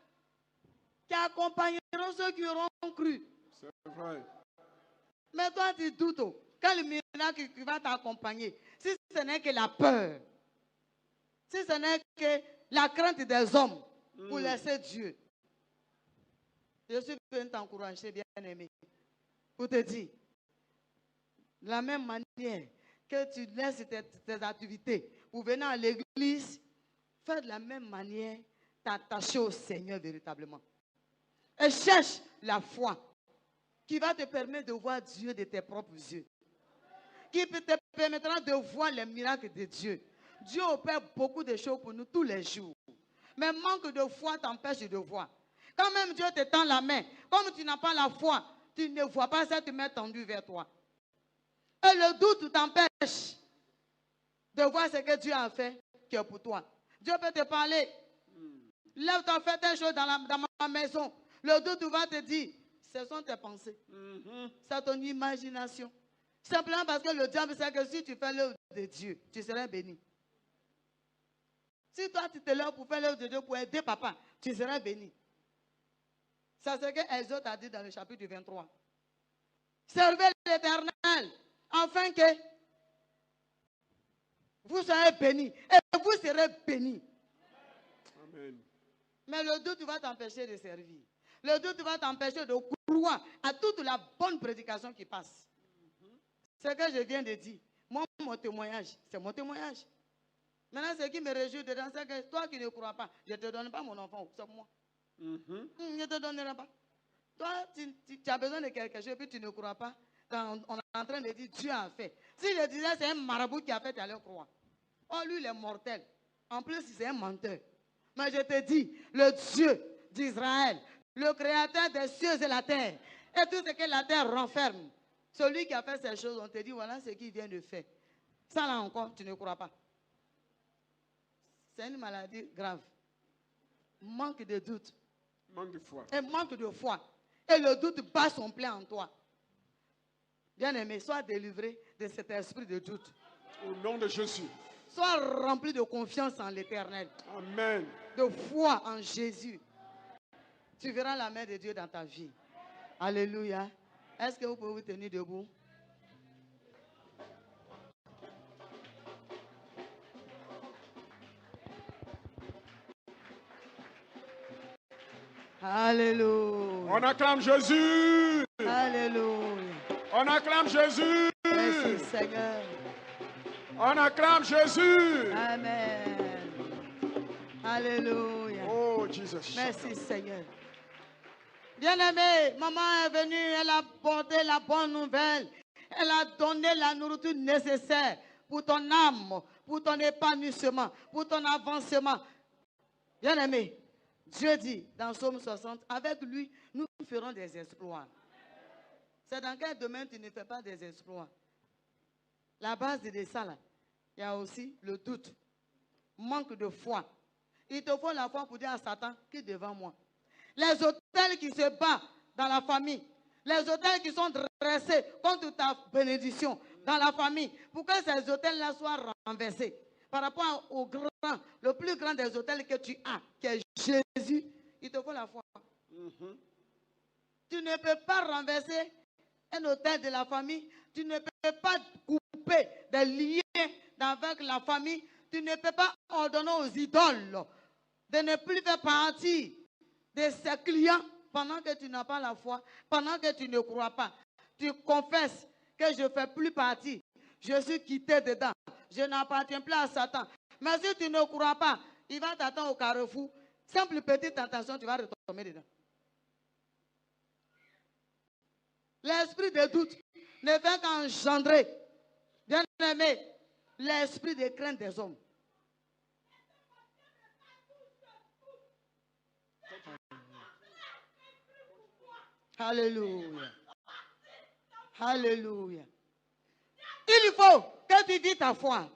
qui accompagneront ceux qui auront cru. C'est vrai. Mais toi tu doutes. Quel miracle qui va t'accompagner? Si ce n'est que la peur. Si ce n'est que la crainte des hommes pour laisser Dieu. Je suis venu t'encourager, bien-aimé, pour te dire, de la même manière que tu laisses tes activités pour venir à l'église, fais de la même manière t'attacher au Seigneur véritablement. Et cherche la foi qui va te permettre de voir Dieu de tes propres yeux. Qui te permettra de voir les miracles de Dieu. Dieu opère beaucoup de choses pour nous tous les jours. Mais manque de foi t'empêche de voir. Quand même Dieu te tend la main, comme tu n'as pas la foi, tu ne vois pas cette main tendue vers toi. Et le doute t'empêche de voir ce que Dieu a fait qui est pour toi. Dieu peut te parler. Lève-toi, fais telle chose dans ma maison. Le doute va te dire, ce sont tes pensées. C'est ton imagination. Simplement parce que le diable sait que si tu fais l'œuvre de Dieu, tu seras béni. Si toi tu te lèves pour faire l'œuvre de Dieu, pour aider papa, tu seras béni. C'est ce que Exode a dit dans le chapitre 23. Servez l'Éternel, afin que vous soyez bénis. Et vous serez bénis. Amen. Mais le doute va t'empêcher de servir. Le doute va t'empêcher de croire à toute la bonne prédication qui passe. Ce que je viens de dire, moi, mon témoignage, c'est mon témoignage. Maintenant, ce qui me réjouit dedans, c'est que toi qui ne crois pas, je ne te donne pas mon enfant, c'est moi. Je ne te donnerai pas. Toi, tu as besoin de quelque chose et puis tu ne crois pas. On est en train de dire Dieu a fait. Si je disais c'est un marabout qui a fait, tu allais croire. Oh, lui, il est mortel. En plus, c'est un menteur. Mais je te dis, le Dieu d'Israël, le créateur des cieux et la terre, et tout ce que la terre renferme, celui qui a fait ces choses, on te dit, voilà ce qu'il vient de faire. Ça là encore, tu ne crois pas. C'est une maladie grave. Manque de doute. Manque de foi. Et manque de foi. Et le doute bat son plein en toi. Bien-aimé, sois délivré de cet esprit de doute. Au nom de Jésus. Sois rempli de confiance en l'Éternel. Amen. De foi en Jésus. Tu verras la main de Dieu dans ta vie. Alléluia. Est-ce que vous pouvez vous tenir debout? Alléluia. On acclame Jésus. Alléluia. On acclame Jésus. Merci Seigneur. On acclame Jésus. Amen. Alléluia. Oh, Jesus. Merci Seigneur. Bien-aimé, maman est venue, elle a porté la bonne nouvelle. Elle a donné la nourriture nécessaire pour ton âme, pour ton épanouissement, pour ton avancement. Bien-aimé, Dieu dit dans Psaume 60, avec lui, nous ferons des exploits. C'est dans quel domaine tu ne fais pas des exploits? La base de ça, là, il y a aussi le doute, manque de foi. Il te faut la foi pour dire à Satan, qui est devant moi? Les autels qui se battent dans la famille, les autels qui sont dressés contre ta bénédiction dans la famille, pour que ces autels-là soient renversés. Par rapport au grand, le plus grand des autels que tu as, qui est Jésus, il te faut la foi. Tu ne peux pas renverser un autel de la famille, tu ne peux pas couper des liens avec la famille, tu ne peux pas ordonner aux idoles de ne plus faire partie de ses clients pendant que tu n'as pas la foi, pendant que tu ne crois pas. Tu confesses que je ne fais plus partie, je suis quitté dedans, je n'appartiens plus à Satan. Mais si tu ne crois pas, il va t'attendre au carrefour. Simple petite tentation, tu vas retomber dedans. L'esprit de doute ne fait qu'engendrer, bien aimé, l'esprit de crainte des hommes. Alléluia. Alléluia. Il faut que tu dis ta foi.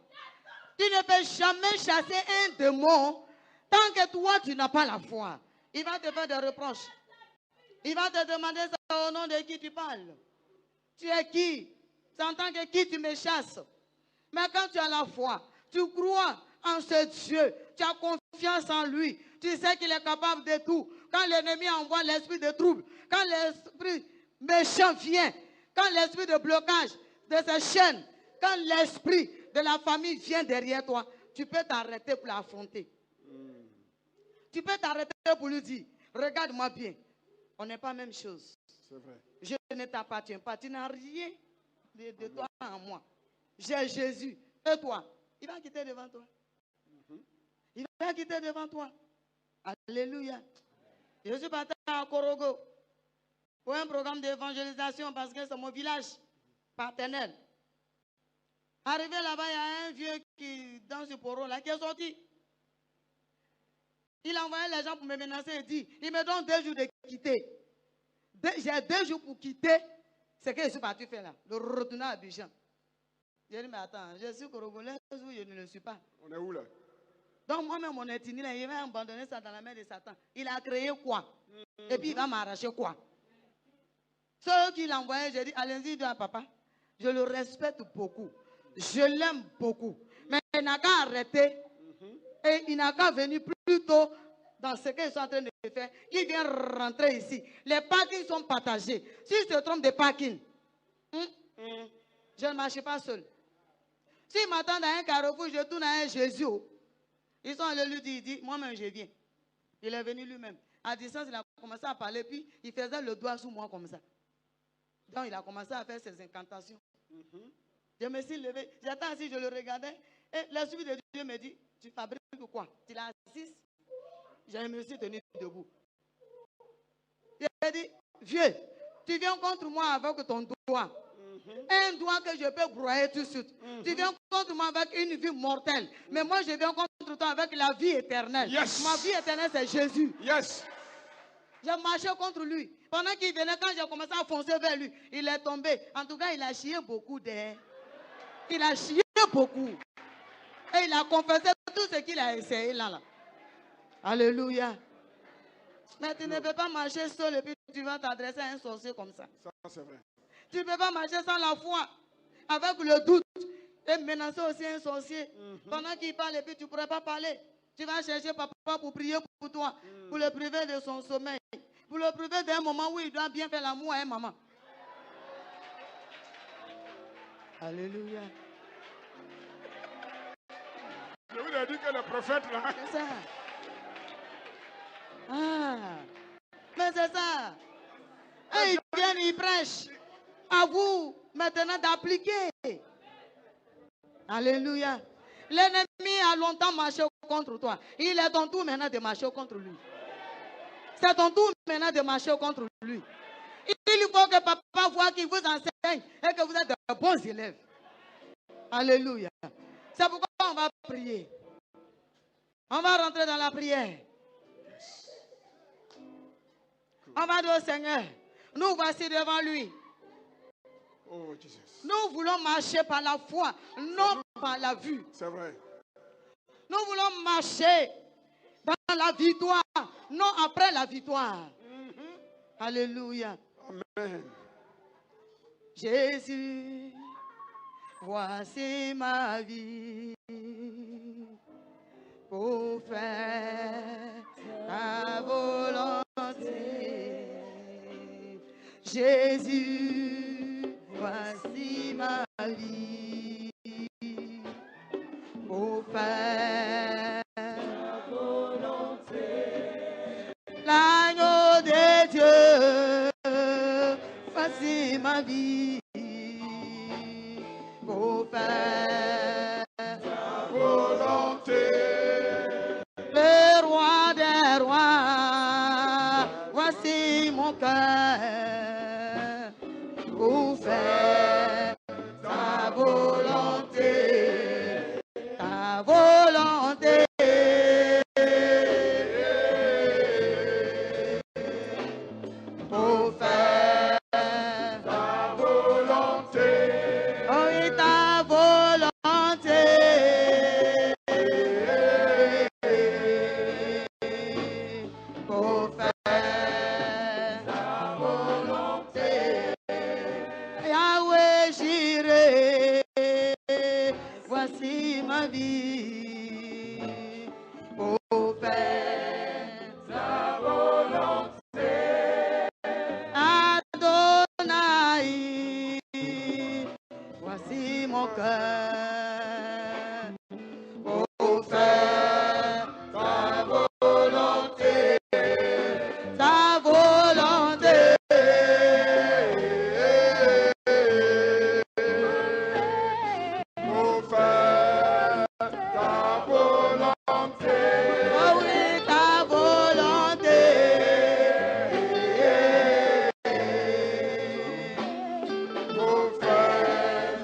Tu ne peux jamais chasser un démon tant que toi, tu n'as pas la foi. Il va te faire des reproches. Il va te demander ça au nom de qui tu parles. Tu es qui? C'est en tant que qui tu me chasses. Mais quand tu as la foi, tu crois en ce Dieu, tu as confiance en lui, tu sais qu'il est capable de tout. Quand l'ennemi envoie l'esprit de trouble, quand l'esprit méchant vient, quand l'esprit de blocage de ces chaînes, quand l'esprit de la famille vient derrière toi, tu peux t'arrêter pour l'affronter. Tu peux t'arrêter pour lui dire, regarde-moi bien, on n'est pas la même chose. C'est vrai. Je ne t'appartiens pas, tu n'as rien de toi en moi. J'ai Jésus. Et toi, il va quitter devant toi. Il va quitter devant toi. Alléluia. Je suis parti à Korogo pour un programme d'évangélisation parce que c'est mon village paternel. Arrivé là-bas, il y a un vieux qui, dans ce poro là, qui est sorti. Il a envoyé les gens pour me menacer et dit, il me donne 2 jours de quitter. J'ai 2 jours pour quitter ce que je suis parti faire là, de retourner à Abidjan. J'ai dit, mais attends, je suis congolais ou je ne le suis pas. On est où là? Donc moi-même, mon ethnie, il va abandonner ça dans la main de Satan. Il a créé quoi? Et puis il va m'arracher quoi? Ce qu'il a envoyé, j'ai dit, allez-y, dis à papa. Je le respecte beaucoup. Je l'aime beaucoup. Mais il n'a qu'à arrêter. Et il n'a qu'à venir plus tôt dans ce qu'ils sont en train de faire. Il vient rentrer ici. Les parkings sont partagés. Si je te trompe de parking, je ne marche pas seul. S'il m'attend dans un carrefour, je tourne à un Jésus. Ils sont allés lui dire, il dit, moi-même je viens. Il est venu lui-même. À distance, il a commencé à parler, puis il faisait le doigt sous moi comme ça. Donc il a commencé à faire ses incantations. Je me suis levé, j'étais assis, je le regardais, et l'esprit de Dieu me dit, tu fabriques quoi? Tu l'as assis? Je me suis tenu debout. Il a dit, vieux, tu viens contre moi avec ton doigt. Un doigt que je peux broyer tout de suite. Tu viens contre moi avec une vie mortelle. Mais moi, je viens contre toi avec la vie éternelle. Yes. Ma vie éternelle, c'est Jésus. Yes. J'ai marché contre lui. Pendant qu'il venait, quand j'ai commencé à foncer vers lui, il est tombé. En tout cas, il a chié beaucoup d'air. Il a chié beaucoup. Et il a confessé tout ce qu'il a essayé là. Alléluia. Mais tu ne peux pas marcher seul et puis tu vas t'adresser à un sorcier comme ça. Ça, c'est vrai. Tu ne peux pas marcher sans la foi, avec le doute. Et menacer aussi un sorcier. Pendant qu'il parle et puis tu ne pourrais pas parler. Tu vas chercher papa pour prier pour toi, pour le priver de son sommeil, pour le priver d'un moment où il doit bien faire l'amour à un maman. Alléluia. Je vous ai dit que le prophète là. C'est ça. Ah. Mais c'est ça. Et ils viennent, ils prêchent. À vous maintenant d'appliquer. Alléluia. L'ennemi a longtemps marché contre toi. Il est ton tour maintenant de marcher contre lui. C'est ton tour maintenant de marcher contre lui. Il faut que papa voit qu'il vous enseigne et que vous êtes de bons élèves. Alléluia. C'est pourquoi on va prier. On va rentrer dans la prière. On va dire au Seigneur, nous voici devant lui. Oh, Jesus. Nous voulons marcher par la foi, non par la vue. C'est vrai. Nous voulons marcher dans la victoire, non après la victoire. Alléluia. Amen. Jésus, voici ma vie pour faire ta volonté. Jésus, voici ma vie pour faire ta volonté. L'agneau de Dieu, voici ma vie pour faire ta volonté. Le roi des rois, voici mon cœur pour faire ta volonté, ta volonté. Pour faire ta volonté. Oh oui, ta volonté. Pour faire ta volonté. Yahweh, j'irai. Voici ma vie. Pour faire ta volonté. Adonai, voici mon cœur pour faire ta volonté, ta volonté. Pour faire ta volonté. Oh oui, ta volonté. Pour faire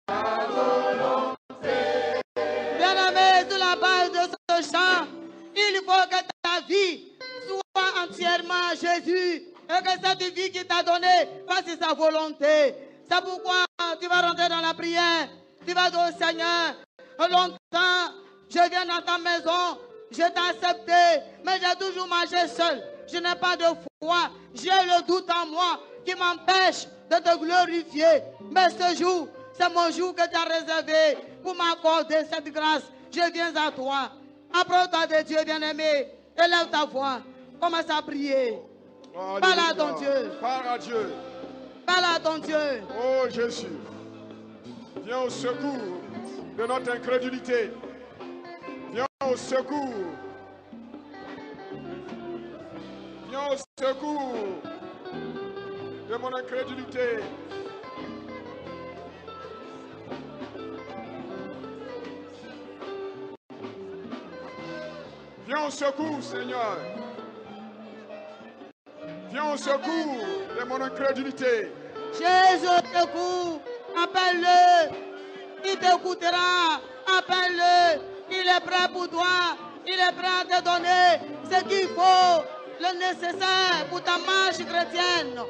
ta volonté. Bien-aimé, sur la base de ce chant, il faut que ta vie soit entièrement à Jésus et que cette vie qu'il t'a donnée fasse sa volonté. C'est pourquoi tu vas rentrer dans la prière. Tu vas dire au Seigneur, longtemps, je viens dans ta maison, je t'ai accepté, mais j'ai toujours marché seul. Je n'ai pas de foi, j'ai le doute en moi qui m'empêche de te glorifier. Mais ce jour, c'est mon jour que tu as réservé pour m'accorder cette grâce. Je viens à toi. Approche-toi de Dieu, bien-aimé. Élève ta voix. Commence à prier. Parle à ton Dieu. Parle à Dieu. Parle à ton Dieu. Oh Jésus, viens au secours de notre incrédulité. Viens au secours. Viens au secours de mon incrédulité. Viens au secours, Seigneur. Viens au secours de mon incrédulité. Jésus t'écoute. Appelle-le. Il t'écoutera. Appelle-le. Il est prêt pour toi. Il est prêt à te donner ce qu'il faut, le nécessaire pour ta marche chrétienne.